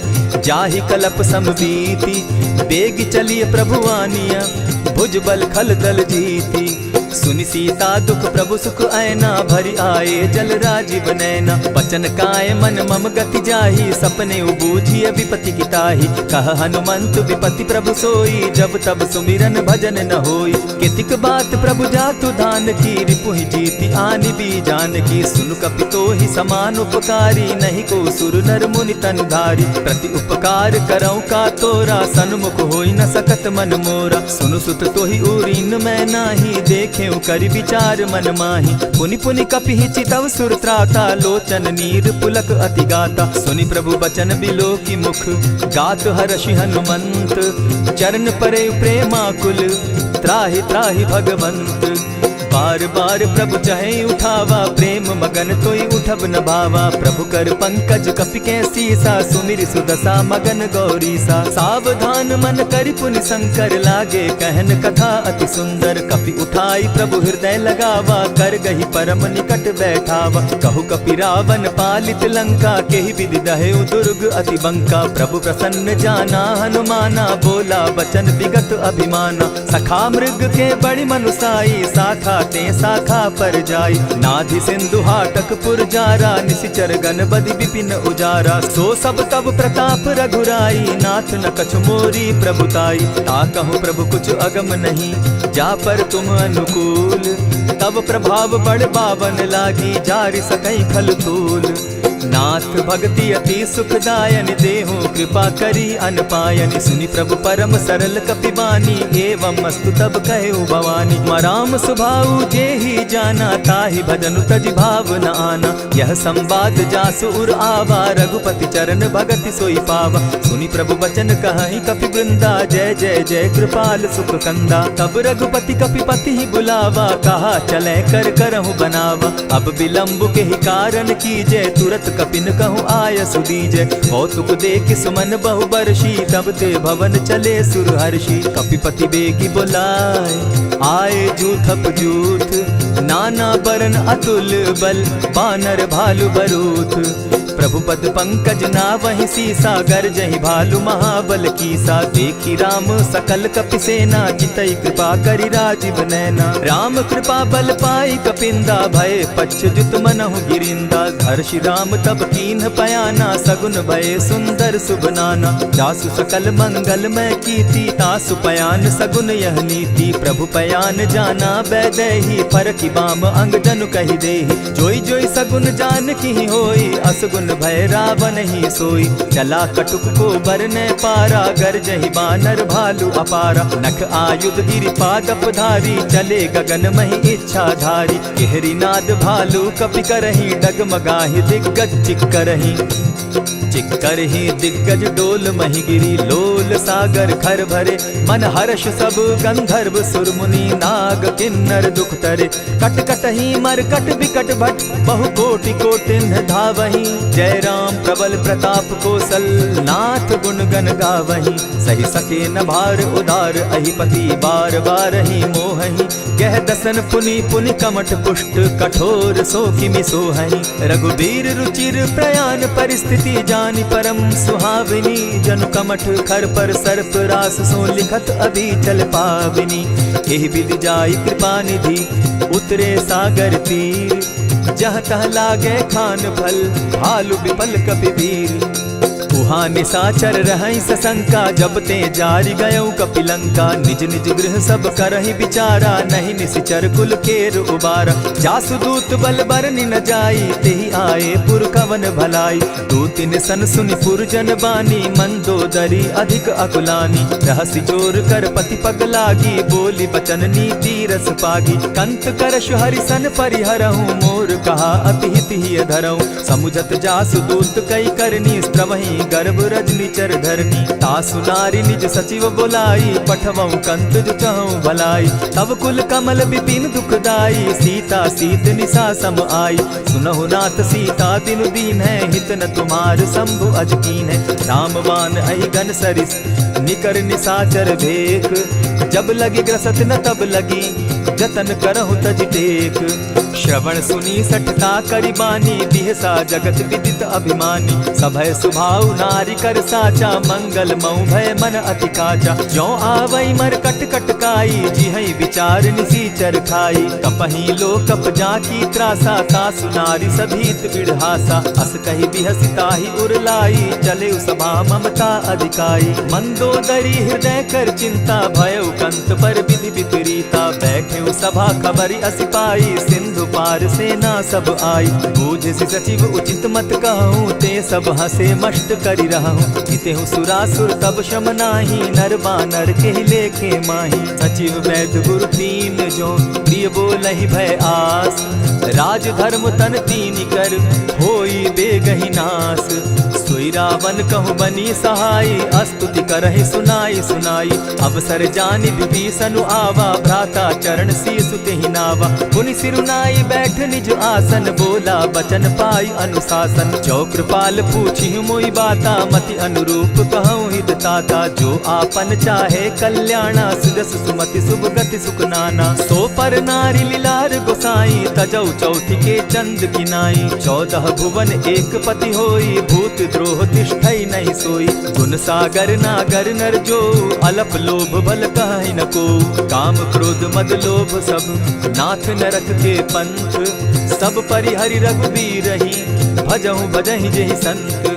जाहि कलप समबीति। बेग चलिए प्रभु आनिया, भुज बल खल दल जीती। सुनि सीता दुख प्रभु सुख ऐना, भरी आए जल राजीव नैना। बचन काय मन मम गति जाहि, सपने बूझिए विपति की ताहि। कह हनुमंत विपति प्रभु सोई, जब तब सुमिरन भजन न होई। कितिक बात प्रभु जातु धान की, रिपुहि जीति आनि भी जान की। सुन कपितोहि समान उपकारी, नहीं को सुर नर मुनि तन धारी। प्रति उपकार करऊँ का तोरा, सन्मुख होई न सकत मन मोरा। सुनु सुत तोहि उरीन मैं नाही, देखे करि विचार मन माही। पुनि पुनि कपिहि चितव सुर त्राता, लोचन नीर पुलक अति गाता। सुनि प्रभु बचन बिलो की मुख, गात हर्षि हनुमंत। चरण परे प्रेमाकुल, त्राहि त्राहि भगवंत। बार बार प्रभु चहे उठावा, प्रेम मगन तोई उठब न भावा। प्रभु कर पंकज कपि के सीसा, सुमिर सुदशा मगन गौरीसा। सावधान मन करि पुनि शंकर, लागे कहन कथा अति सुंदर। कपि उठाई प्रभु हृदय लगावा, कर गही परम निकट बैठावा। कहु कपि रावण पालित लंका, केहि विधि दहेउ दुर्ग अति बंका। प्रभु प्रसन्न जाना हनुमाना, बोला बचन विगत अभिमाना। सखा मृग के बड़ी मनुसाई, साखा ते शाखा पर जाई। नाधि सिंधु हाटक पुर जारा, निशिचर गण बदि विपिन उजारा। सो सब तब प्रताप रघुराई, नाथ न कछु मोरी प्रभुताई। ताकहु प्रभु कुछ अगम नहीं, जा पर तुम अनुकूल। तब प्रभाव बड़ बावन लागी, जारि सकई खल तूल। नाथ भक्ति अति सुखदायनि, देहु कृपा करी अनपायनि। सुनि प्रभु परम सरल कपिबानी, एवं अस्तु तब कहु भवानी। मराम सुभाऊ जेहि जाना, ताहि भजनु तजि भाव न आना। यह संवाद जासु उर आवा, रघुपति चरण भगति सोई पावा। सुनि प्रभु बचन कहि कपि वृंदा, जय जय जय कृपाल सुख कंदा। तब रघुपति कपिपति ही बुलावा, कहा चले कर करहु बनावा। अब विलंब के ही कारण कीजय, तुरत कपिन कहूँ आय सुदीजय। कौतुक देख सुमन बहु बरसी, तब ते भवन चले सुर हर्षि। कपिपति बेगी बुलाए, आए जूथप जूथ। नाना बरन अतुल बल, बानर भालु बरूथ। प्रभु पद पंकज नावहि सीसा, गरजहि भालु महाबल कीसा। देखी राम सकल कपि सेना, जितई कृपा करि राजीव नैना। राम कृपा बल पाई कपिंदा, भय पच्युत मनहु गिरिंदा। हर्षि राम तब कीन्ह पयाना, सगुन भय सुंदर शुभ नाना। जासु सकल मंगलमय कीर्ति, तासु पयान सगुन यह नीति। प्रभु पयान जाना बैदेही, फरकि बाम अंग जनु कहि देहि। जोई जोई सगुन जान की होई, असगुन भय रावण ही सोई। चला कटुक को बरने पारा, गरजहि बानर भालु अपारा। नख आयुध गिरि पादप धारी, चले गगन महि इच्छा धारी। केहरी नाद भालु कपि करहि, डगमगाहि दिग्गज चिक्करहि। चिक्करहि दिग्गज डोल महि गिरी, लोल सागर खर भरे। मन हर्ष सब गंधर्व सुर मुनि, नाग किन्नर दुख तरे। कट कटहि मरकट बिकट भट, बहु कोटि कोटिन्ह धावहि। जय राम प्रबल प्रताप कौशल, नाथ गुण गण गावहि। सही सके न भार उदार, अहिपति बार बार ही मोहहि। गह दसन पुनि पुनि कमठ पुष्ट, कठोर सो किमि सोहहि। रघुबीर रुचिर प्रयाण परिस्थिति, जानि परम सुहाविनी। जनु कमठ खर पर सर्प रास, सो लिखत अभी चल पाविनी। एहि विधि जाई कृपा निधि, उतरे सागर तीर। जहाँ तह लागे खान फल, भालु विपल कपि वीर। वहाँ निशाचर रहई सशंका, जब ते जारी गयऊ कपिलंका। निज निज गृह सब करहि विचारा, नहीं निशिचर कुल केर उबारा। जासुदूत बल बरनि न जाई, तेहि आए पुर कवन भलाई। दू तिन सन सुनि पुरजन बानी, मंदोदरी अधिक अकुलानी। रहसि जोर कर पति पग लागी, बोली बचन नीति रस पागी। कंत करश हरिसन परिहरहूँ, मोर कहा अति हित ही धरऊँ। समुझत जासुदूत कई करनी, स्त्रवहि गर्भ रजनी चर धरनी। तासु नारी निज सचिव बोलाई, पठवऊँ कंत जो चहूँ भलाई। तब कुल कमल विपिन दुखदाई, सीता सीत निशा सम आई। सुनहु नाथ सीता दिनु दीन है, हित न तुम्हार शंभु अजकीन है। रामबान अहिगन सरिस निकर निशाचर भेक, जब लगी ग्रसत न तब लगी, जतन करहु तज टेक। श्रवण सुनी सठता करिबानी, बिहसा जगत विदित अभिमानी। सभय सुभाव नारी कर साचा, मंगल मऊ भय मन अति काचा। जो आवई मर कट कट काई, जिहई विचार निसीचर खाई। कपही लो कप जाकी त्रासा, तासु नारी सभीत बिढ़ासा। अस कही बिहसिता ही उरलाई, चले सभा ममता अधिकाई। मंदोदरी हृदय कर चिंता, भयउ कंत पर विधि विपरीता। बैठे सभा खबरी असी पाई, सिंधु पार सेना सब आई। बूझ सचिव उचित मत कहूँ, ते सब हसे मष्ट करि रहूँ। जितेहु सुरासुर तब शम नाही, नर बानर के लेखे माही। सचिव वैद्य गुरु तीन जो, प्रिय बोलहि भय आस। राज धर्म तन तीन कर, होई बेगहि नास। सोई रावण कहु बनी सहाय, अस्तुति करहि सुनाई सुनाई। अवसर जानि विभीषण आवा, भ्राता चरण शीस तेहि नावा। पुनि सिरुनाई बैठ निज आसन, बोला बचन पाई अनुशासन। जो कृपाल पूछि मोई बाता, मति अनुरूप कहूँ हित ताता। जो आपन चाहे कल्याणा, सुजस सुमति शुभ गति सुख नाना। सो पर नारी लीलार गोसाई, तजौ चौथि के चंद किनाई। 14 भुवन एक पति होई, भूत द्रोह तिष्ठई नहीं सोई। गुण सागर नागर नर जो, अलप लोभ बल कहि न को। काम क्रोध मद लोभ सब, नाथ नरक के पंथ। सब परिहरि रघुबीरहि, भजहु भजहि जेहि संत।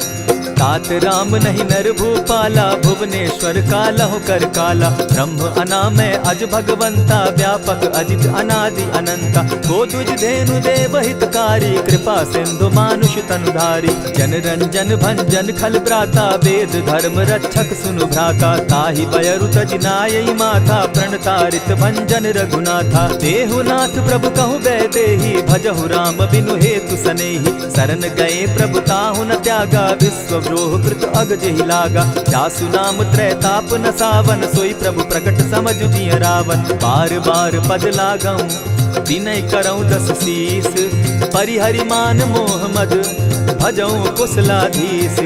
तात राम नहीं नर भूपाला, भुवनेश्वर कालहु कर काला। ब्रह्म अनामय अज भगवंता, व्यापक अजित अनादि अनंता। गोद्विज धेनु देव हितकारी, कृपा सिंधु मानुष तनुधारी। जन रंजन भंजन खल भ्राता, वेद धर्म रक्षक सुनु भ्राता। ताहि बयरु तज नायई माथा, प्रणतारित भंजन रघुनाथा। देहुनाथ प्रभु कहु बैदेहि, भजहु राम बिनु हेतु सनेहि। शरण गए प्रभु ताहु न त्यागा, विश्व द्रोह कृत अग जेहि लागा। जासु नाम त्रैताप न सावन, सोई प्रभु प्रकट समझ जिय रावण। बार बार पद लागऊं, विनय करऊं दस शीस। परिहरि मान मोह मद, भजऊं कुशलाधीश।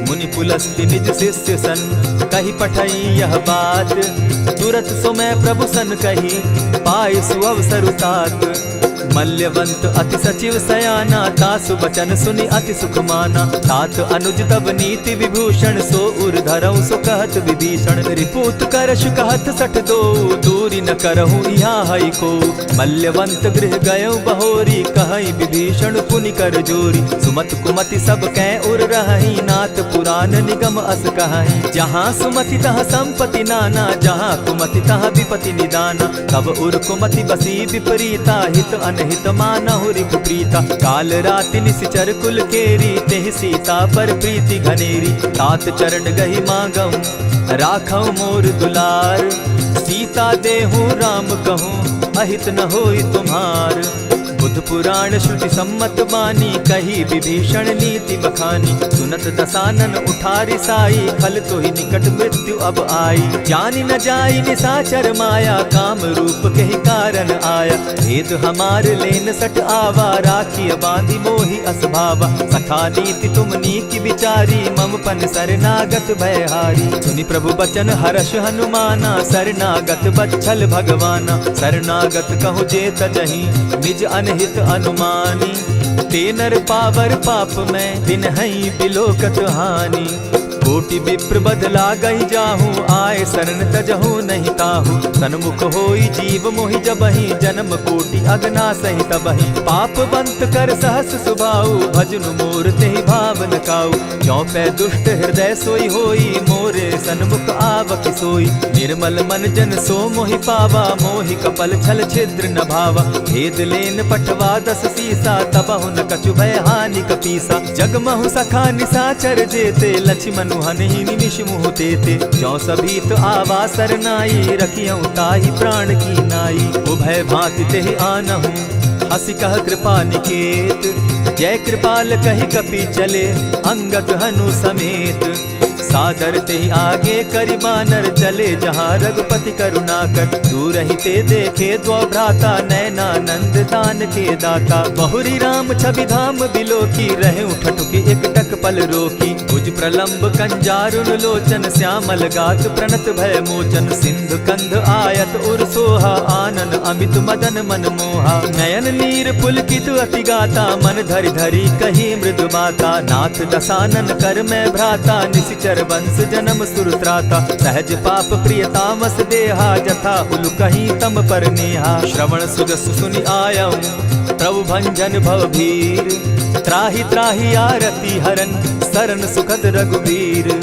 मुनि पुलस्ति निज शिष्य सन, कही पठई यह बात। तुरत सो मैं प्रभु सन कही, पाए सुअवसर तात। मल्यवंत अति सचिव सयाना, तासु बचन सुनि अति सुख माना। तात अनुज तब नीति विभूषण, सो उर धरऊं सो कहत विभीषण। रिपुत करश कहत सठ दो, दूरी न करहूँ यहाँ हई को। मल्यवंत गृह गयऊ बहोरी, कहई विभीषण पुनि कर जोरी। सुमत कुमति सब कै उर रहई, नाथ पुराण निगम अस कहई। जहाँ सुमति तहाँ संपत्ति नाना, जहाँ कुमति तहाँ विपति निदाना। तब उर कुमति बसी विपरीता, हित अनहित मानहु रिपु प्रीता। काल राति निशिचर कुल केरी, तेहि सीता पर प्रीति घनेरी। तात चरण गहि मांगऊं, राखऊं मोर दुलार। सीता देहूं राम कहूं, अहित न होई तुम्हार। बुध पुराण श्रुति सम्मत बानी, कही विभीषण नीति बखानी। सुनत दसानन उठारी साई, खल तो ही निकट मृत्यु अब आई। जानि न जाई निशाचर माया, काम रूप के ही कारण आया। भेद हमार लेन सट आवा, राखिय बांधी मोहि असभावा। सखा नीति तुम नीति विचारी, मम पन शरणागत भयहारी। सुनि प्रभु बचन हर्ष हनुमाना, शरणागत बच्छल भगवाना। शरणागत कहु जे तजहि, निज अनहित अनुमानी। ते नर पावर पाप में, दिन हई बिलोकत हानि। कोटि विप्र बदला गई जाहूँ, आए शरण तजहू नहीं ताहू। सन्मुख होई जीव मोहि जबहि, जन्म कोटि अगना सही तबहि। पाप बंत कर सहस सुभाऊ, भजनु मोर तेहि भावन काऊ। ज्यों पै दुष्ट हृदय सोई होई, मोरे सन्मुख आवक सोई। निर्मल मन जन सो मोहि पावा, मोहि कपल छल छिद्र न भावा। भेद लेन पठवा दस सीसा, तबहु न कछु भय हानि कपीसा। जगमहु सखा निसाचर जेते, लक्ष्मनु हनहि निमिष मुँह तेते। ज्यों सभीत आवा सरनाई, रखियऊँ ताहि प्राण की नाई। उभय भांति तेहि आनहूँ, हसी कह कृपा निकेत। जय कृपाल कहि कपि चले, अंगद हनु समेत। सादर ते आगे करि बानर चले, जहाँ रघुपति करुणाकर। दूर ही ते देखे द्वौ भ्राता, नैनानंद दान के दाता। बहुरी राम छवि धाम बिलोकी, रहे ठठुकी एक टक पल रोकी। भुज प्रलंब कंजारुन लोचन, श्यामल गात प्रणत भय मोचन। सिंधु कंध आयत उर सोहा, आनन अमित मदन मन मोहा। नयन नीर पुलकित अति गाता, मन धरि धरि कही मृदु बाता। नाथ दसानन कर मैं भ्राता, निशिचर वंश जन्म सुरत्राता। सहज पाप प्रिय तामस देहा, जथा उलु कहीं तम पर नेहा। श्रवण सुजस सुनि आयऊँ, प्रभु भंजन भव भीर। त्राहि त्राहि आरती हरन, सरन सुखद रघुबीर।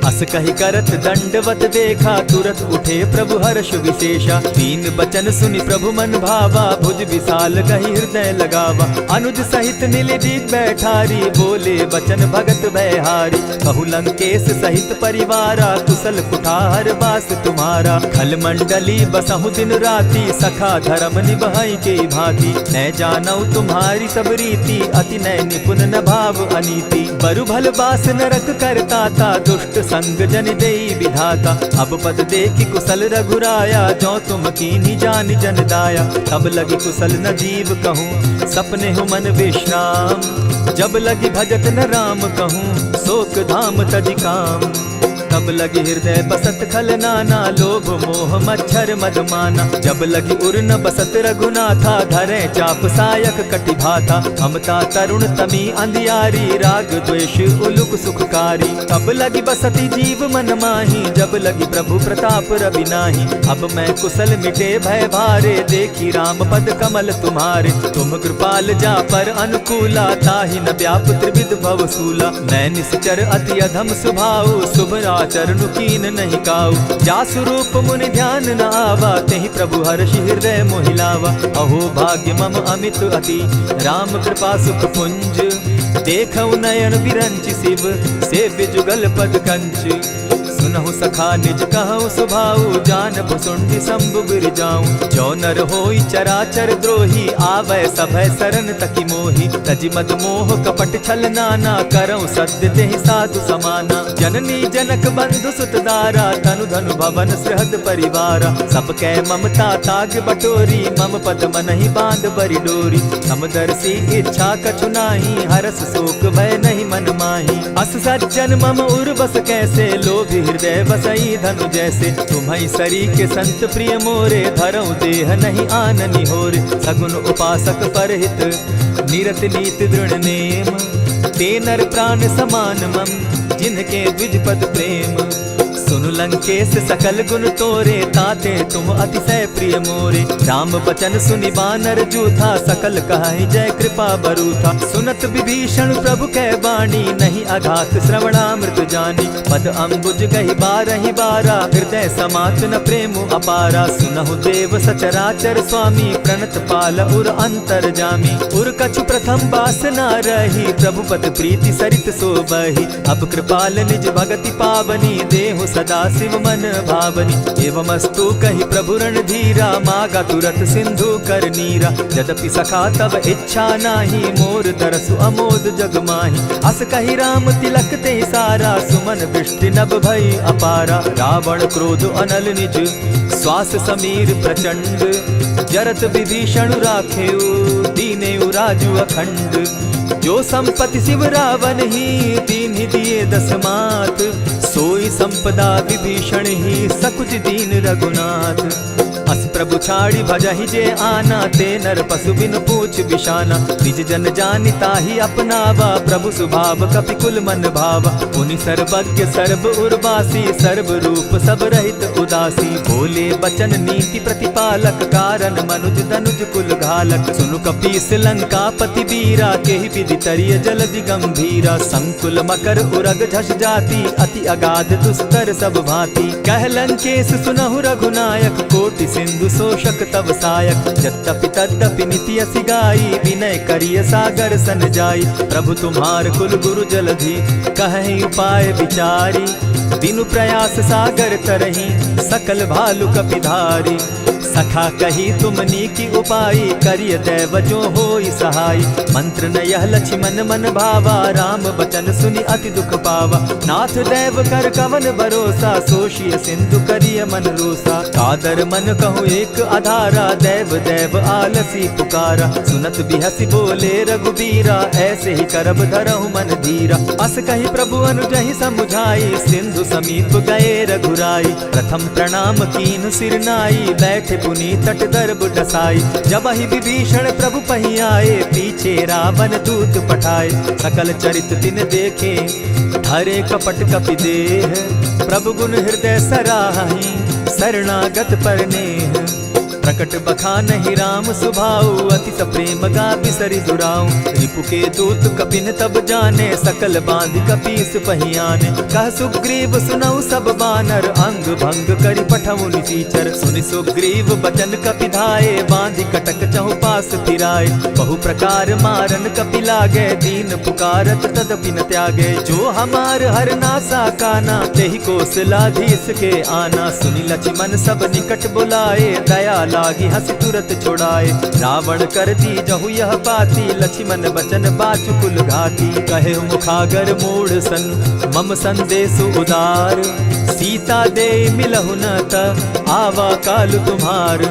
अस कहि करत दंडवत देखा, तुरत उठे प्रभु हर्ष विशेषा। दीन बचन सुनि प्रभु मन भावा, भुज विशाल कहि हृदय लगावा। अनुज सहित नीलदीप बैठारी, बोले बचन भगत भयहारी। कहु लंकेश सहित परिवारा, कुशल कुठार बास तुम्हारा। खल मंडली बसहु दिन राति, सखा धर्म निभाई के भांति। न जानऊ तुम्हारी सब रीति, अति नय निपुण न भाव अनीति। बरु भल बास नरक करताता, दुष्ट संग जन देई विधाता। अब पद देखि कुशल रघुराया, जो तुम कीन्ही जान जन दाया। तब लगी कुशल न जीव कहूँ, सपने हो मन विश्राम। जब लगी भजत न राम कहूँ, शोक धाम तज काम। तब लगी हृदय बसत खल नाना, लोभ मोह मच्छर मद माना। जब लगी उर न बसत रघुनाथा, धरे चाप सायक कटि भाता। ममता तरुण तमी अंधियारी, राग द्वेष उलुक सुखकारी। तब लगी बसती जीव मन माही, जब लगी प्रभु प्रताप रवि नाही। अब मैं कुशल मिटे भय भारे, देखी राम पद कमल तुम्हारे। तुम कृपाल जा पर अनुकूला, ताहि न व्याप त्रिविध भव सूला। मैं निश्चर अति अधम सुभाऊ, शुभ चरणु कीन नहीं काऊ। जासु रूप मुनि ध्यान न आवा, तेहि प्रभु हर्षि हृदय मोहिलावा। अहो भाग्य मम अमित अति, राम कृपा सुख पुंज। देखऊ नयन विरंचि शिव, सेव्य जुगल पद कंच। सुनहु सखा निज कहूँ सुभाऊ, जानब सुंडि शंभु गिर जाऊँ। जो नर होई चराचर द्रोही, आवे सभय शरण तकी मोही। तजि मद मोह कपट छल नाना, करऊँ सत्य तेहि साधु समाना। जननी जनक बंधु सुत दारा, तनु धनु भवन सृहद परिवारा। सब कै ममता ताग बटोरी, मम पद मनहि बांध बरि डोरी। समदर्शी इच्छा कछु नाही, हरस शोक भय नहीं मन माही। अस सज्जन मम उर बस कैसे, लोभी हृदय बसई धनु जैसे। तुम्हि सरी के संत प्रिय मोरे, धरऊ देह नहीं आननि होरे। सगुन उपासक परहित, निरत नीत दृढ़ नेम। ते नर प्राण समान मम, जिनके द्विज पद प्रेम। सुनु लंकेश सकल गुण तोरे, ताते तुम अतिशय प्रिय मोरे। राम बचन सुनि बानर जूथा, सकल कहाई जय कृपा बरूथा। सुनत विभीषण प्रभु कै बाणी, नहीं अघात श्रवणामृत जानी। पद अम्बुज गहि बारहि बारा, हृदय समात न प्रेम अपारा। सुनहु देव सचराचर स्वामी, प्रणत पाल उर अंतर जामी। उर कछु प्रथम बास न रही, प्रभु पद प्रीति सरित सोबहि। अब कृपाल निज भगति पावनी, देहु सदा शिव मन भावनी। एवमस्तु कहि प्रभु रणधीरा, मागा तुरत सिंधु कर नीरा। यद्यपि सखा तब इच्छा नाही, मोर तरसु अमोद जग माही। अस कहि राम तिलक ते सारा, सुमन वृष्टि नभ भई अपारा। रावण क्रोध अनल निज, श्वास समीर प्रचंड। जरत विभीषण राखेउ, दीनेउ राजु अखंड। जो संपत्ति शिव रावण ही, दीन्हि दिए दस मात। सोई संपदा विभीषण ही, सकुच दीन रघुनाथ। अस प्रभु छाड़ी भजहि जे आना, ते नर पशु बिन पूछ बिशाना। निज जन जानि ताहि अपनावा, प्रभु स्वभाव कपि कुल मन भावा। उनि सर्वज्ञ सर्व उर्वासी, सर्व रूप सब रहित उदासी। बोले बचन नीति प्रतिपालक, कारण मनुज धनुज कुल घालक। सुनु कपीस लंकापति वीरा, केहि विधि तरिय जलधि गंभीरा। संकुल मकर उरग झष जाति, अति अगाध दुस्तर सब भांति। कह लंकेश सुनहु रघुनायक, कोटि सिंधु शोषक तव सायक। यद्यपि तद्यपि निति असि गाई, विनय करिय सागर सन जाई। प्रभु तुम्हार कुल गुरु जलधि, कहि उपाय विचारी। दिनु प्रयास सागर तरही, सकल भालु कपिधारी। सखा कही तुमनी की उपाय, करिय दैव जो होई सहाय। मंत्र न यह लक्ष्मण मन भावा, राम बचन सुनि अति दुख पावा। नाथ दैव कर कवन भरोसा, सोषिय सिंधु करिय मन रोसा। कादर मन कहूँ एक आधारा, दैव दैव आलसी पुकारा। सुनत बिहसी बोले रघुबीरा, ऐसे ही करब धरहु मन धीरा। अस कही प्रभु अनुजहि समुझाई, सिंधु समीप गए रघुराई। प्रथम प्रणाम कीन सिर नाई, बैठे पुनि तट दर्भ डसाई। जब ही विभीषण प्रभु पही आए, पीछे रावण दूत पठाए। सकल चरित तिन देखे, धरे कपट कपि देह। प्रभु गुण हृदय सराहि, शरणागत पर नेह। प्रकट बखानहि राम सुभाऊ, अति सप्रेम गा बिसरि दुराऊ। रिपु के दूत कपिन तब जाने, सकल बांधि कपीस पहियाने। कह सुग्रीव सुनऊ सब बानर, अंग भंग करि पठऊ निसीचर। सुनि सुग्रीव बचन कपि धाये, बांधि कटक चहु पास फिराए। बहु प्रकार मारन कपि लागे, दीन पुकारत तदपि न त्यागे। जो हमार हर नासा काना, तेहि कौशलाधीश के आना। सुनि लक्ष्मण सब निकट बुलाए, दया लागी हंस तुरत छुड़ाए। रावण कर दी जहु यह पाती, लक्ष्मण बचन बाचु कुल घाती। कहे मुखागर मूढ़ सन, मम संदेश उदार। सीता दे मिलहु न त, आवा काल तुम्हार।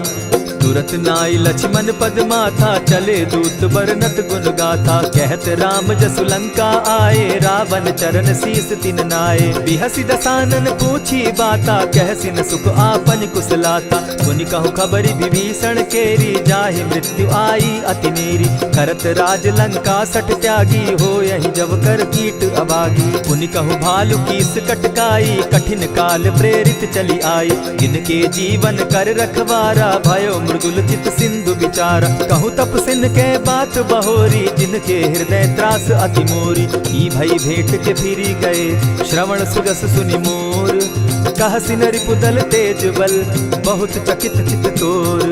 तुरत नाई लक्ष्मण पद माथा, चले दूत बरनत गुण गाथा। कहत राम जसु लंका आए, रावण चरण शीस तिन नाये। बिहसि दसानन पूछी बाता, कहसिन सुख आपन कुशलाता। मुनि कहु खबरि विभीषण केरी, जाहि मृत्यु आई अति नेरी। करत राज लंका सठ त्यागी, हो यही जब कर कीट अभागी। मुनि कहु भालु कीस कटकाई, कठिन काल प्रेरित चली आई। जिनके जीवन कर रखवारा, भयो मृदुल चित सिंधु विचार। कहूँ तप सिन के बात बहोरी, जिनके हृदय त्रास अति मोरी। की भई भेंट के फिरी गए, श्रवण सुजस सुनि मोर। कह सिन रिपुदल तेज बल, बहुत चकित चित तोर।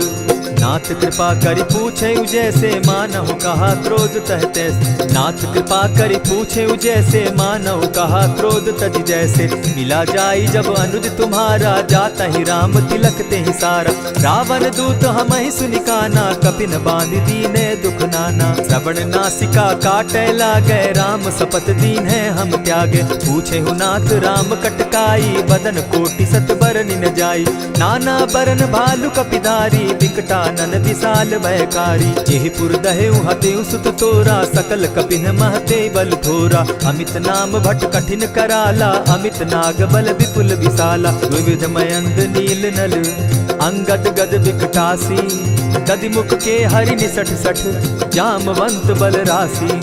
नाथ कृपा करि पूछे जैसे, मानहु कहा क्रोध तह तैसे। नाथ कृपा करि पूछे जैसे, मानहु कहा क्रोध तज जैसे। मिला जाई जब अनुज तुम्हारा, जाता ही राम तिलक ते ही सारा। रावण दूत हम ही सुनि काना, कपिन बांधि दीने दुख नाना। श्रवण नासिका काटे लागे, राम सपत दीन है हम त्यागे। पूछे हु नाथ राम कटकाई, बदन कोटि सत बरनि न जाई। नाना बरन भालु कपिधारी, विकटा नन विशाल भयकारी। जेहिपुर दहेउ हतेउ सुत तोरा, सकल कपिन महते बल थोरा। अमित नाम भट कठिन कराला, अमित नाग बल विपुल विशाला। द्विविध मयंद नील नल, अंगद गद विकटासी। दधिमुख के हरि निसठ सठ, जामवंत बल राशि।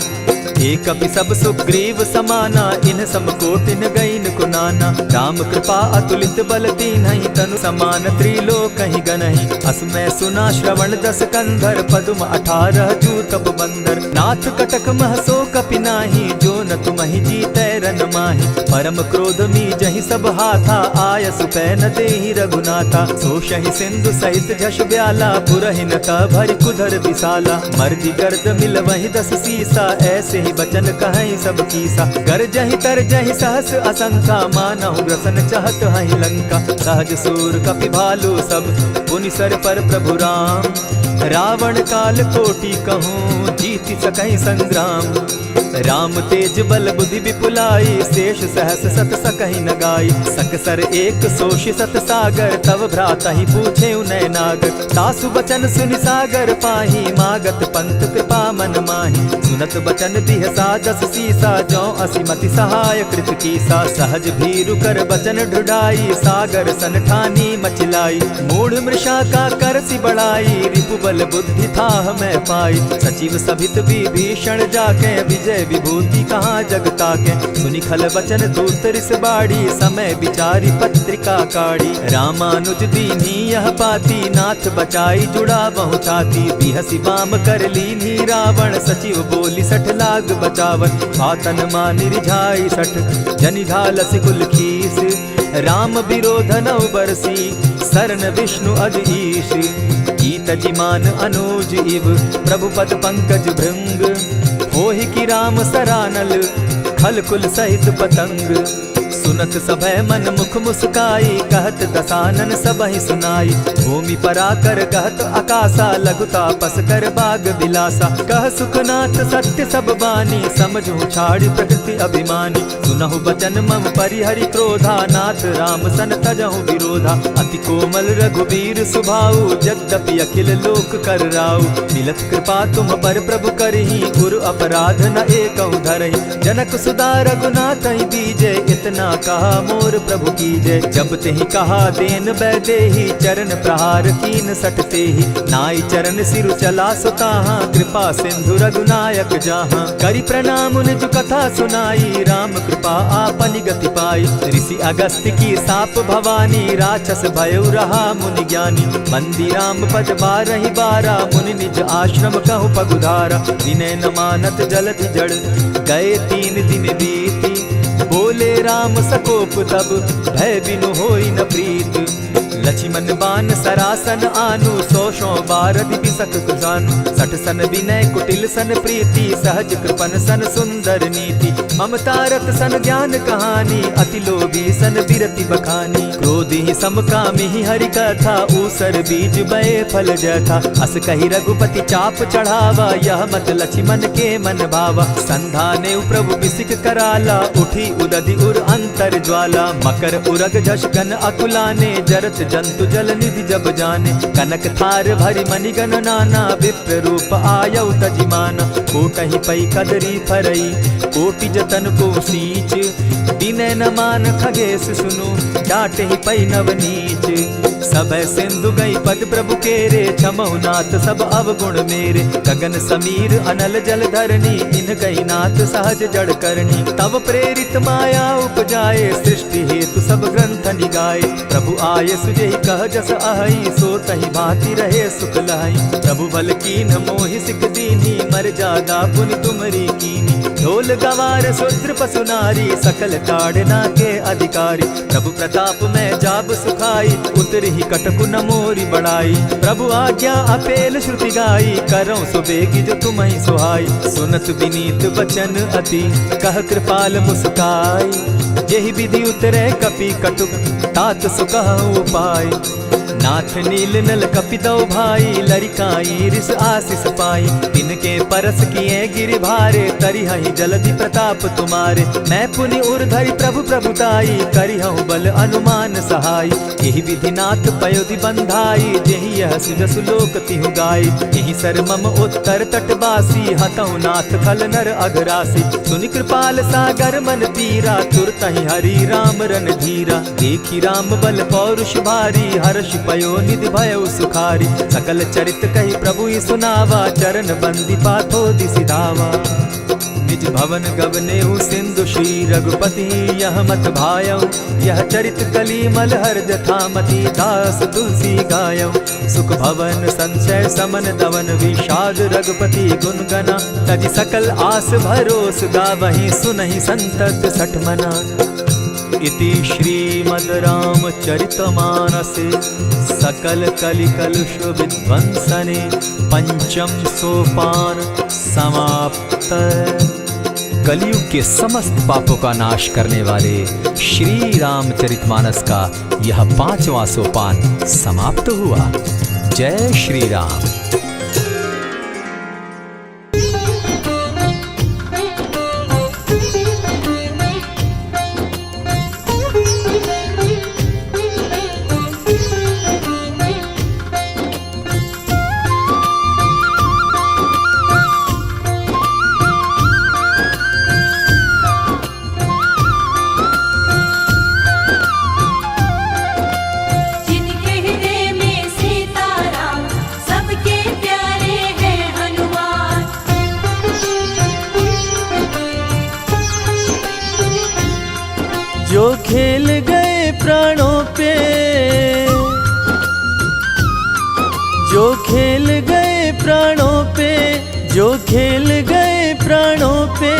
एक कपि सब सुग्रीव समाना, इन सम कोटिन गईन कुनाना। राम कृपा अतुलित बल तीन्हि, तनु समान त्रिलोक ही गनहि। असमय सुना श्रवण दस कंधर, पदुम 18 जूतप बंदर। नाथ कटक महसो कपि नाही, जो न तुमहि जीतै रन माहि। परम क्रोध मी जहि सब हाथा, आयसु पै न देहि रघुनाथा। सोषहि सिंधु सहित झष ब्याला, पुरहिन त भरि कुधर विशाला। मर्दि गर्द मिल वहि 10 सीसा, ऐसे ही बचन कहीं सब कीसा। गरजहि तरजहि सहस असंख्या, मानहु ग्रसन चहत हहि लंका। सहज सूर कपि भालु सब, पुनि सर पर प्रभु राम। रावण काल कोटि कहूँ, जीति सकहि संग्राम। राम तेज बल बुद्धि विपुलाई, शेष सहस सत सकहि न गाई। सकसर एक सोष सत सागर, तव भ्राता ही पूछे उनय नागर। तासु बचन सुनि सागर पाही, मागत पंत कृपा मन माही। सुनत बचन दिह सादस सीसा, जौ असिमति सहाय कृत कीसा। सहज भीरु कर बचन ढुढ़ाई, सागर सन ठानी मचिलाई। मूढ़ मृषा का करसि बढ़ाई, रिपुबल बुद्धि थाह मैं पाई। सचिव सभित विभीषण जाके, विजय विभूति कहाँ जग ताके। सुनि खल बचन दूत रिस बाड़ी, समय विचारी पत्रिका काढ़ी। रामानुज दीन्ही यह पाती, नाथ बचाई जुड़ा बहु छाती। बिहसी बाम कर लीन्ही रावण, सचिव बोली सठ लाग बचावन। आतन मानि रिझाई सठ, जनि ढालसि कुल खीस। राम विरोध नौ बरसी, सरन विष्णु अज ईश। ईत जिमान अनुज इव, प्रभु पद पंकज भृंग। होहि कि राम सरानल, खल कुल सहित पतंग। सुनत सभय मन मुख मुस्काई, कहत दसानन सबहि सुनाई। भूमि पराकर कहत आकाशा, लघु तापस कर बाग बिलासा। कह सुखनाथ सत्य सब बानी, समझू छाड़ प्रकृति अभिमानी। सुनहु बचन मम परिहरि क्रोधा, नाथ राम सन तजहु विरोधा। अति कोमल रघुबीर सुभाऊ, यद्यपि अखिल लोक कर राऊ। मिलत कृपा तुम पर प्रभु करही, गुरु अपराध न एकहु धरहि। जनक सुदा रघुनाथ ही बीजे, इतना कहा मोर प्रभु की जय। जब तेहि कहा देन बैदेही, चरण प्रहार कीन सटते ही। नाई चरण सिरु चला सुताहा, कृपा सिंधु रघुनायक जाहा। करि प्रणाम निज कथा सुनाई, राम कृपा आपनि गति पाई। ऋषि अगस्त की साप भवानी, राक्षस भयउ रहा मुनि ज्ञानी। बंदी राम पद बारहि बारा, मुनि निज आश्रम कहु पगुधारा। विनय न मानत जलधि जड़, गए 3 दिन बीती। बोले राम सकोप तब, भय बिनु होई न प्रीत। लक्ष्मण बान सरासन आनु, 100 बारधि बिसक कुजानु। 60 सन विनय कुटिल सन प्रीति, सहज कृपन सन सुंदर नीति। ममता रत सन ज्ञान कहानी, अति लोभी सन बिरति बखानी। क्रोधि समकामी हरि कथा, ऊसर बीज बये फल जथा। अस कहि रघुपति चाप चढ़ावा, यह मत लक्ष्मण के मन भावा। संधाने प्रभु बिसिक कराला, उठी उदधि उर अंतर ज्वाला। मकर उरग झष गन अकुलाने, जरत जंतु जल निधि जब जाने। कनक थार भरी मणिगण नाना, विप्र रूप आयौ तजिमाना। कोटहि पै कदरी फरई, कोटि जतन को सींच। विनय न मान खगेश सुनु, डांटहि पै नवनीच। सब सिंधु गई पद प्रभु केरे, छमहु नाथ सब अवगुण मेरे। गगन समीर अनल जल धरनी, इन गई नाथ सहज जड़ करनी। तब प्रेरित माया उपजाए, सृष्टि हेतु सब ग्रंथ निगाए। प्रभु आये सुजेहि कह जस अहई, सो तहि भांति रहे सुख लहई। प्रभु बल कीन्ह मोहि सिख दीन्ही, मर्यादा पुनि तुमरी कीन्ही। ढोल गवार शूद्र पशु नारी, सकल ताड़ना के अधिकारी। प्रभु प्रताप में जाब सुखाई, उतरहि कटकु न मोरी बड़ाई। प्रभु आज्ञा अपेल श्रुति गाई, करऊं सो बेगी जो तुम्हि सुहाई। सुनत विनीत वचन अति, कह कृपाल मुस्काई। जेहि विधि उतरे कपि कटुक, तात सुकहु उपाय। नाथ नील नल कपितौ भाई, लरिकाई रिस आशीष पाई। तिनके परस किए गिरि भारे, तरिहहि जलधि प्रताप तुम्हारे। मैं पुनि उर्धरि प्रभु प्रभुताई, करिहु बल अनुमान सहाय। यही विधि नाथ पयोधि बंधाई, जेहि यह सुजसु लोक तिहु गाई। यही सर मम उत्तर तटवासी, हतहु नाथ खल नर अघरासी। सुनि कृपाल सागर मन तीरा, तुरतहि हरि राम रन धीरा। देखी राम बल पौरुष भारी, हर्ष पयो निधि भयउ सुखारी। सकल चरित कही प्रभु सुनावा, चरण बंदी पाथो दिसि धावा। निज भवन गवनेहु सिंधु श्री रघुपति, यह मत भायऊ। यह चरित कली मलहर जथामति, दास तुलसी गायऊ। सुख भवन संशय समन दवन, विषाद रघुपति गुण गना। तज सकल आस भरोस, गावहि सुनहि संतत सठ मना। इति श्रीमद् रामचरितमानसे, सकल कलिकलुष विध्वंसने। पंचम सोपान समाप्त। कलयुग के समस्त पापों का नाश करने वाले श्री रामचरितमानस का यह 5वां सोपान समाप्त हुआ। जय श्री राम। जो खेल गए प्राणों पे, जो खेल गए प्राणों पे, जो खेल गए प्राणों पे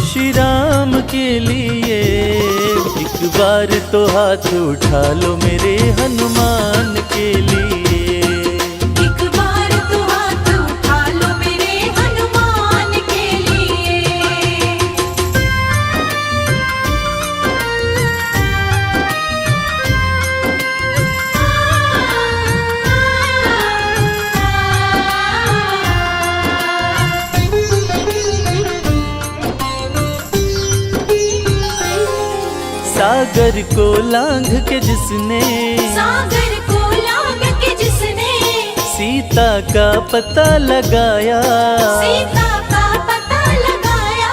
श्री राम के लिए। एक बार तो हाथ उठा लो मेरे हनुमान के लिए। एक बार तो हाथ उठा लो मेरे हनुमान के लिए। सागर को लांघ के जिसने, सागर को लांघ के जिसने सीता का पता लगाया, सीता का पता लगाया।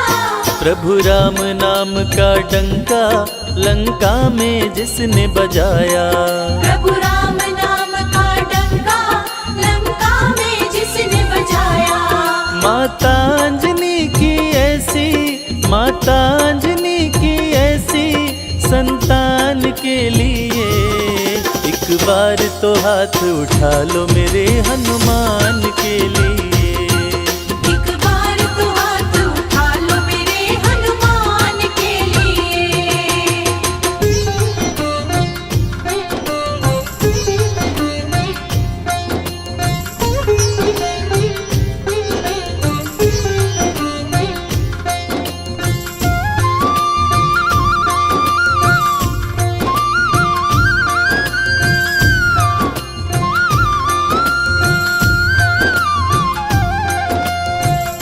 प्रभु राम नाम का डंका लंका में जिसने बजाया। प्रभु राम नाम का डंका लंका में जिसने बजाया। माता अंजनी की ऐसी, माता अंजनी की ऐसी संतान के लिए। एक बार तो हाथ उठा लो मेरे हनुमान के लिए। एक बार तो हाथ उठा लो मेरे हनुमान के लिए।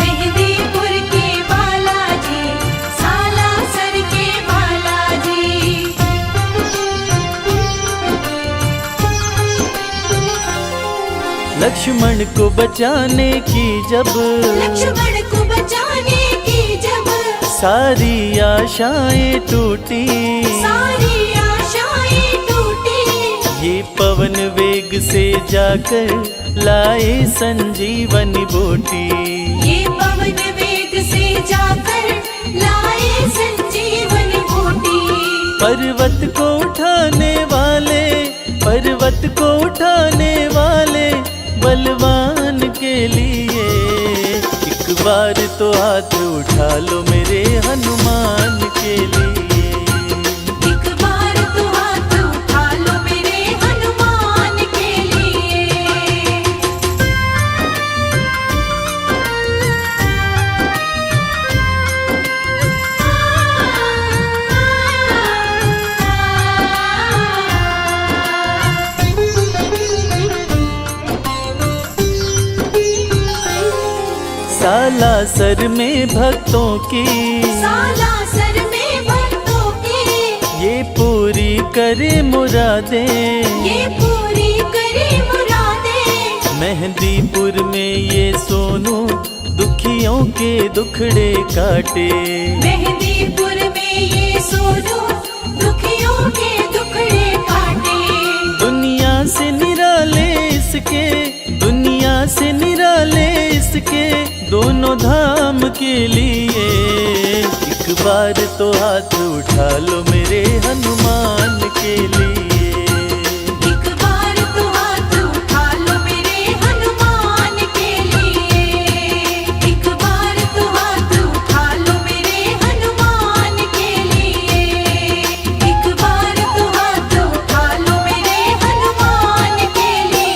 मेहंदीपुर के बालाजी, सालासर के बालाजी। लक्ष्मण को बचाने की जब, लक्ष्मण को बचाने की जब सारी आशाएं टूटी, सारी आशाएं टूटी। ये पवन वेग से जाकर लाए संजीवनी बूटी। ये पवन वेग से जाकर लाए संजीवनी बूटी। पर्वत को उठाने वाले, पर्वत को उठाने वाले बलवान के लिए। एक बार तो हाथ उठा लो मेरे हनुमान के लिए। एक बार तो हाथ उठा लो मेरे हनुमान के लिए। सालासर में भक्तों की, सालासर में भक्तों की ये पूरी करे मुरादें, ये पूरी करे मुरादें। मेहंदीपुर में ये सोनू दुखियों के दुखड़े काटे। मेहंदीपुर में ये सोनू दुखियों के दुखड़े काटे। दुनिया से निराले इसके, दुनिया से निराले इसके दोनों धाम के लिए। एक बार तो हाथ उठा लो मेरे हनुमान के लिए। एक बार तो हाथ उठा लो मेरे हनुमान के लिए। एक बार तो हाथ उठा लो मेरे हनुमान के लिए। एक बार तो हाथ उठा लो मेरे हनुमान के लिए।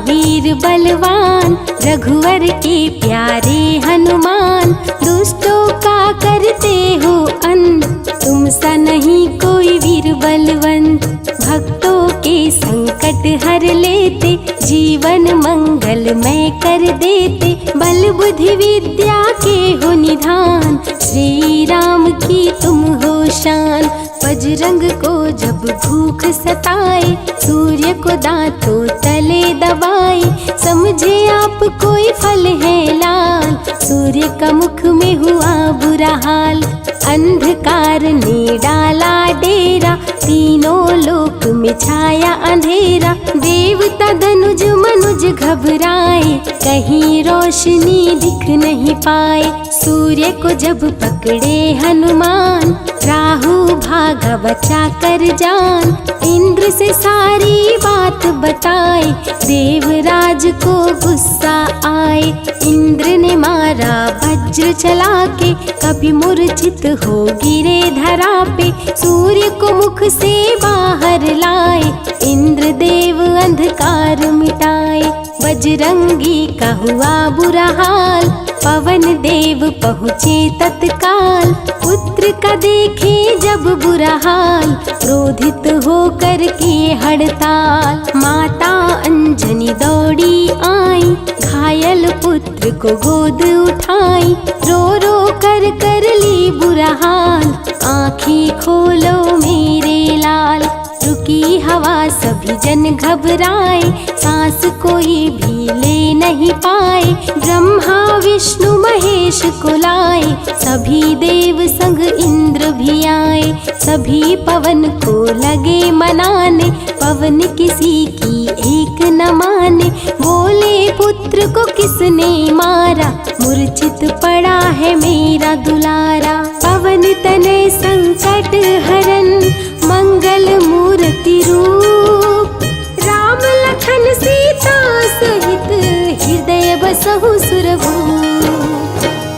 वीर बलवान रघुवर के प्यारे हनुमान, दुष्टों का करते हो अंत, तुम सा नहीं कोई वीर बलवंत। भक्तों के संकट हर लेते, जीवन मंगलमय कर देते, बल बुद्धि विद्या के हो निधान, श्री राम की तुम हो शान। बजरंग को जब भूख सताए, सूर्य को दांतों तले दबाए, समझ मुझे आप कोई फल है लाल। सूर्य का मुख में हुआ बुरा हाल, अंधकार ने डाला डेरा, तीनों लोक में छाया अंधेरा। देवता धनुज मनुज घबराए, कहीं रोशनी दिख नहीं पाए। सूर्य को जब पकड़े हनुमान, राहु भागा बचा कर जान। इंद्र से सारी बात बताए, देवराज को गुस्सा आए। इंद्र ने मारा वज्र चला के, कभी मूर्छित हो गिरे धरा पे। सूर्य को मुख से बाहर लाए, इंद्र देव अंधकार मिटाए। बजरंगी का हुआ बुरा हाल, पवन देव पहुँचे तत्काल। पुत्र का देखे जब बुरा हाल, क्रोधित होकर किए हड़ताल। माता अंजनी दौड़ी आई, घायल पुत्र को गोद उठाई। रो रो कर ली बुरा हाल, आँखें खोलो मेरे लाल। रुकी हवा सभी जन घबराए, सांस कोई भी ले नहीं पाए। ब्रह्मा विष्णु महेश को लाए, सभी देव संग इंद्र भी आए। सभी पवन को लगे मनाने, पवन किसी की एक न माने। बोले पुत्र को किसने मारा, मूर्छित पड़ा है मेरा दुलारा। पवन तनय संकट हरन, मंगल मूर्ति रूप। राम लखन सीता सहित, हृदय बसहु सुरभूप।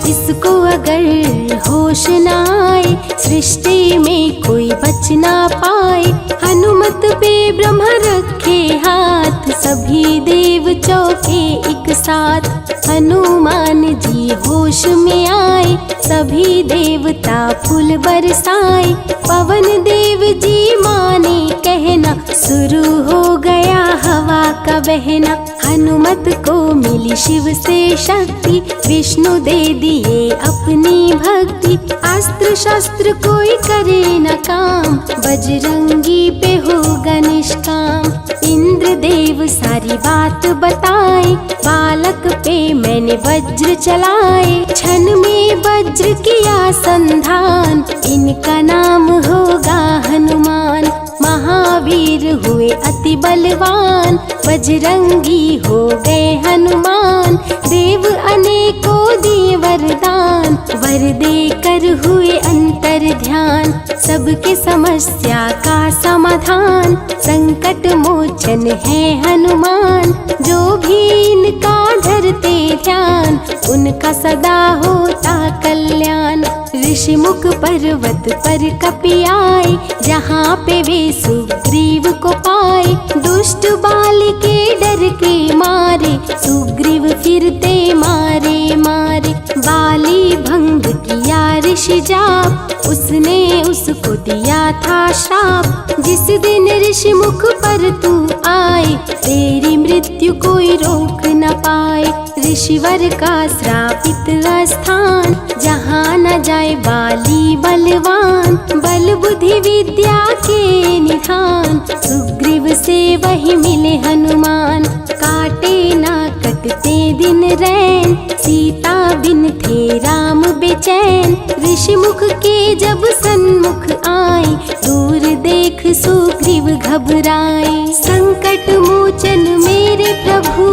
इसको अगर होश न आए, सृष्टि में कोई बच ना पाए। हनुमत पे ब्रह्म रखे हाथ, सभी देव चौके एक साथ। हनुमान जी होश में आए, सभी देवता फूल बरसाए। पवन देव जी माने कहना, शुरू हो गया हवा का बहना। हनुमत को मिली शिव से शक्ति, विष्णु दे दिए अपनी भक्ति। अस्त्र शस्त्र कोई करे न काम, बजरंगी पे होगा निष्काम। इंद्र देव सारी बात बताए, बालक पे मैंने वज्र चलाए। क्षण में वज्र किया संधान, इनका नाम होगा हनुमान। महावीर हुए अति बलवान, बजरंगी हो गए हनुमान। देव अनेकों दिए वरदान, वर देकर हुए अंतर ध्यान। सबके समस्या का समाधान, संकट मोचन है हनुमान। जो भी इनका धरते ध्यान, उनका सदा होता कल्याण। ऋषि मुख पर्वत पर कपि आए, जहाँ पे वे सुग्रीव को पाए। दुष्ट बाल के डर के मारे, सुग्रीव फिरते मारे मारे। बाली भंग किया ऋषि जाप, उसने उसको दिया था श्राप। जिस दिन ऋषि मुख पर तू आए, तेरी मृत्यु कोई रोक न पाए। ऋषिवर का श्रापित स्थान, जहाँ न जाए बाली बलवान। बल बुद्धि विद्या के निधान, सुग्रीव से वही मिले हनुमान। काटे ना कटते दिन रैन, सीता बिन थे राम बेचैन। ऋषि मुख के जब सन्मुख आए, दूर देख सुग्रीव घबराए। संकट मोचन मेरे प्रभु,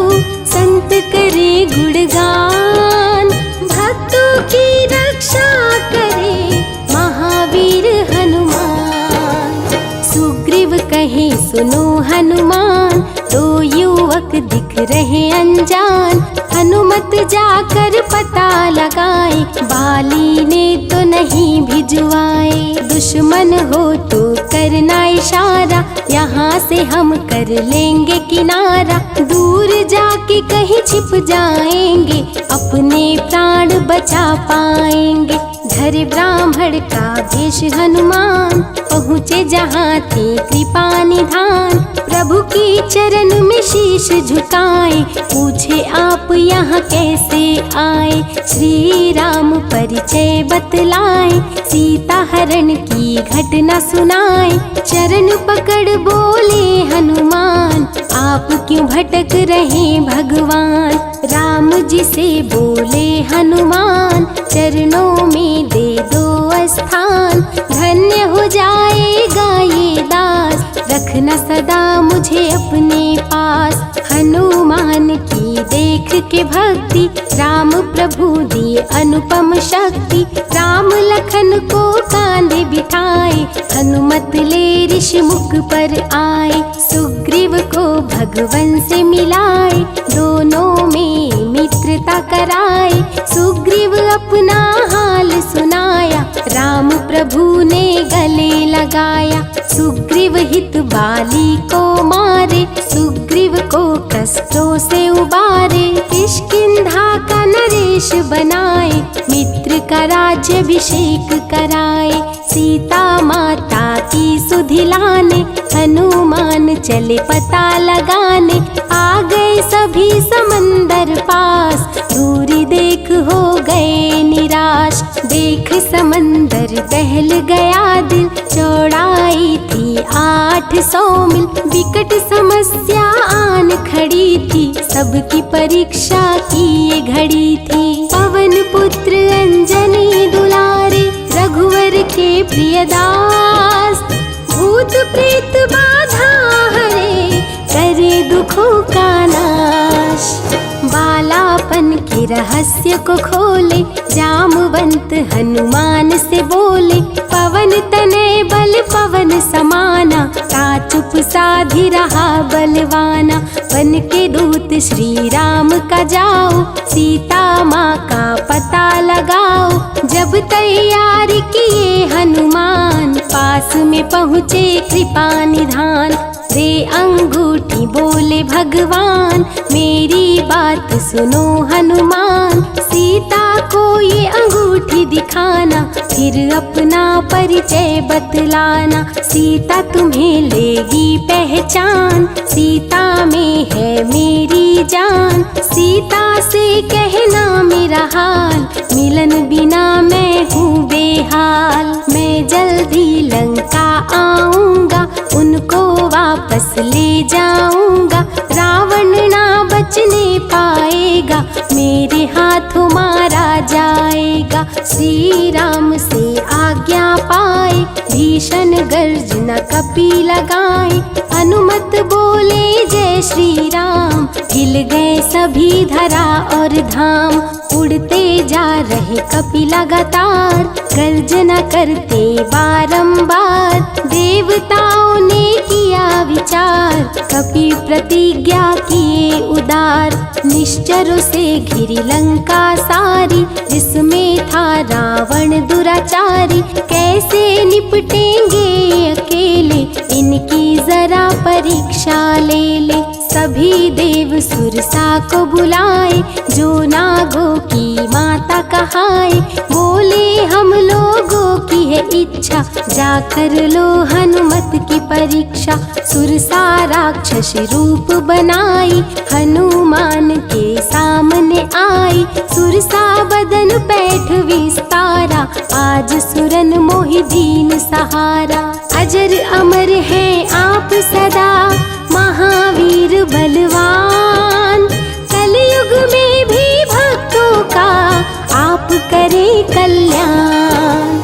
संत करे गुणगान। भक्तों की रक्षा करे महावीर हनुमान। सुग्रीव कहे सुनो हनुमान, दो युवक दिख रहे अनजान। हनुमत जाकर पता लगाए, बाली ने तो नहीं भिजवाए। दुश्मन हो तो करना इशारा, यहाँ से हम कर लेंगे किनारा। दूर जाके कहीं छिप जाएंगे, अपने प्राण बचा पाएंगे। धरे ब्राह्मण का वेश हनुमान, पहुँचे जहाँ थे कृपा निधान। प्रभु की चरण में शीश झुकाए, पूछे आप यहाँ कैसे आए। श्री राम परिचय बतलाए, सीता हरण की घटना सुनाए। चरण पकड़ बोले हनुमान, आप क्यों भटक रहे भगवान। राम जी से बोले हनुमान, चरणों में दे दो स्थान। धन्य हो जाएगा ये दास, रखना सदा मुझे अपने पास। हनुमान की देख के भक्ति, राम प्रभु दिए अनुपम शक्ति। राम लखन को कांधे बिठाए, हनुमत ले ऋषि मुख पर आए। सुग्रीव को भगवन से मिलाए, दोनों में मित्रता कराए। सुग्रीव अपना हाल सुनाया, राम प्रभु ने गले लगाया। सुग्रीव हित बाली को मारे, सुग्रीव को कष्टों से उबारे। किष्किंधा का नरेश बनाए, मित्र का राज्याभिषेक कराए। सीता माता की सुधि लाने, हनुमान चले पता लगाने। आ गए सभी समंदर पास, दूरी देख हो गए निराश। देख समंदर दहल गया दिल, चौड़ाई थी 800 मील। विकट समस्या आन खड़ी थी, सबकी परीक्षा की ये घड़ी थी। पवन पुत्र अंजनी दुलारे, रघुवर के प्रिय दास। भूत प्रेत बाधा हरे, करे दुखों का नाश। बालापन के रहस्य को खोले, जामवंत हनुमान से बोले। पवन तनय बल पवन समाना, ता चुप साधी रहा बलवाना। बन के दूत श्री राम का जाओ, सीता माँ का पता लगाओ। जब तैयारी किए हनुमान, पास में पहुँचे कृपा निधान। दे अंगूठी बोले भगवान, मेरी बात सुनो हनुमान। सीता को ये अंगूठी दिखाना, फिर अपना परिचय बतलाना। सीता तुम्हें लेगी पहचान, सीता में है मेरी जान। सीता से कहना मेरा हाल, मिलन बिना मैं हूँ बेहाल। मैं जल्दी लंका आऊँगा, उनको वापस ले जाऊँगा। रावण ना बचने पाएगा, मेरे हाथों मारा जाएगा। श्री राम से आज्ञा पाए, भीषण गर्जना कपि लगाए। अनुमत बोले जय श्री राम, हिल गए सभी धरा और धाम। उड़ते जा रहे कपि लगातार, गर्जना करते बारंबार। देवताओं ने किया विचार, कपि प्रतिज्ञा किए उदार। निश्चरों से घिरी लंका सारी, जिसमें था रावण दुराचारी। कैसे निपटेंगे अकेले, इनकी जरा परीक्षा ले ले। सभी देव सुरसा को बुलाए, जो नागों की माता कहाए। बोले हम लोगों की है इच्छा, जाकर लो हनुमत की परीक्षा। सुरसा राक्षस रूप बनाई, हनुमान के सामने आई। सुरसा बदन पैठ विस्तारा, आज सुरन मोहि दीन सहारा। अजर अमर है आप सदा, महावीर बलवान। कलयुग में भी भक्तों का आप करें कल्याण।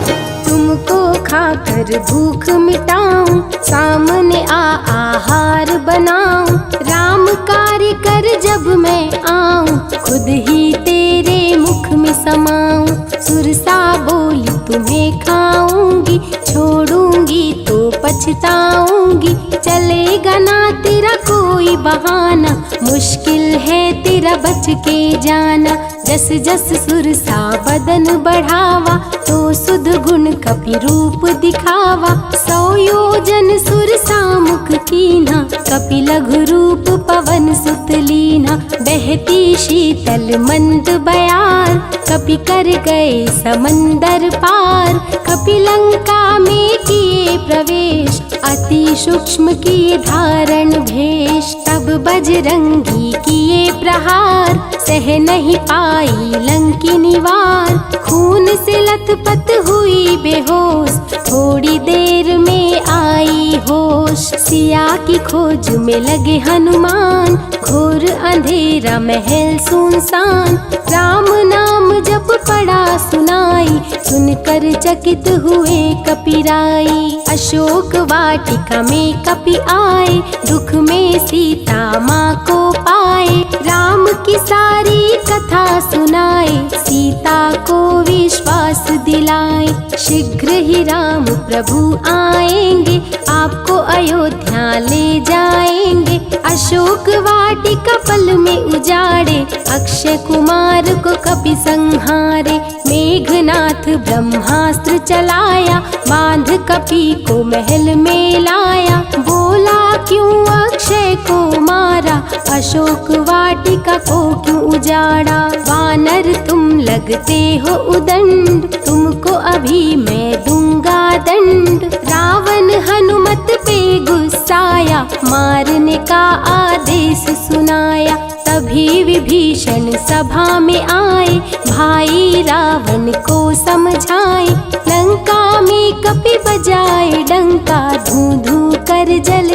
तुमको खाकर भूख मिटाऊं, सामने आहार बनाऊं। राम कार्य कर जब मैं आऊं, खुद ही तेरे मुख में समाऊं। सुरसा बोली तुम्हें खाऊंगी, छोड़ूंगी तो पछताऊंगी। चलेगा ना तेरा कोई बहाना, मुश्किल है तेरा बच के जाना। जस जस सुरसा बदन बढ़ावा, तो सुध गुण कपि रूप दिखावा। 100 योजन सुरसा मुख कीन्हा, कपि लघु रूप पवन सुत लीन्हा। जहाँ बहती शीतल मंद बयार। कपि कर गए समंदर पार, कपि लंका में किए प्रवेश, अति सूक्ष्म किए धारण भेष। तब बजरंगी किए प्रहार, सह नहीं पाई लंकिनी वार। खून से लथपथ हुई बेहोश, थोड़ी देर में आई होश। सिया की खोज में लगे हनुमान, घोर अंधेरा महल सुनसान। राम नाम जप पड़ा सुनाई, सुनकर चकित हुए कपिराई। अशोक वाटिका में कपि आए, दुख में सीता माँ को पाए। राम की सारी कथा सुनाए, सीता को विश्वास दिलाए। शीघ्र ही राम प्रभु आएंगे, आपको अयोध्या ले जाएंगे। अशोक वाटिका पल में उजाड़े, अक्षय कुमार को कपि संहारे। मेघनाथ ब्रह्मास्त्र चलाया, बांध कपि को महल में लाया। बोला क्यों अक्षय को मारा, अशोक वाटिका को क्यों उजाड़ा। वानर तुम लगते हो उदंड, तुमको अभी मैं दूंगा दंड। रावण हनुमत पे गुस्साया, मारने का आदेश सुनाया। तभी विभीषण सभा में आए, भाई रावण को समझाए। लंका में कपि बजाए डंका, धू धू कर जल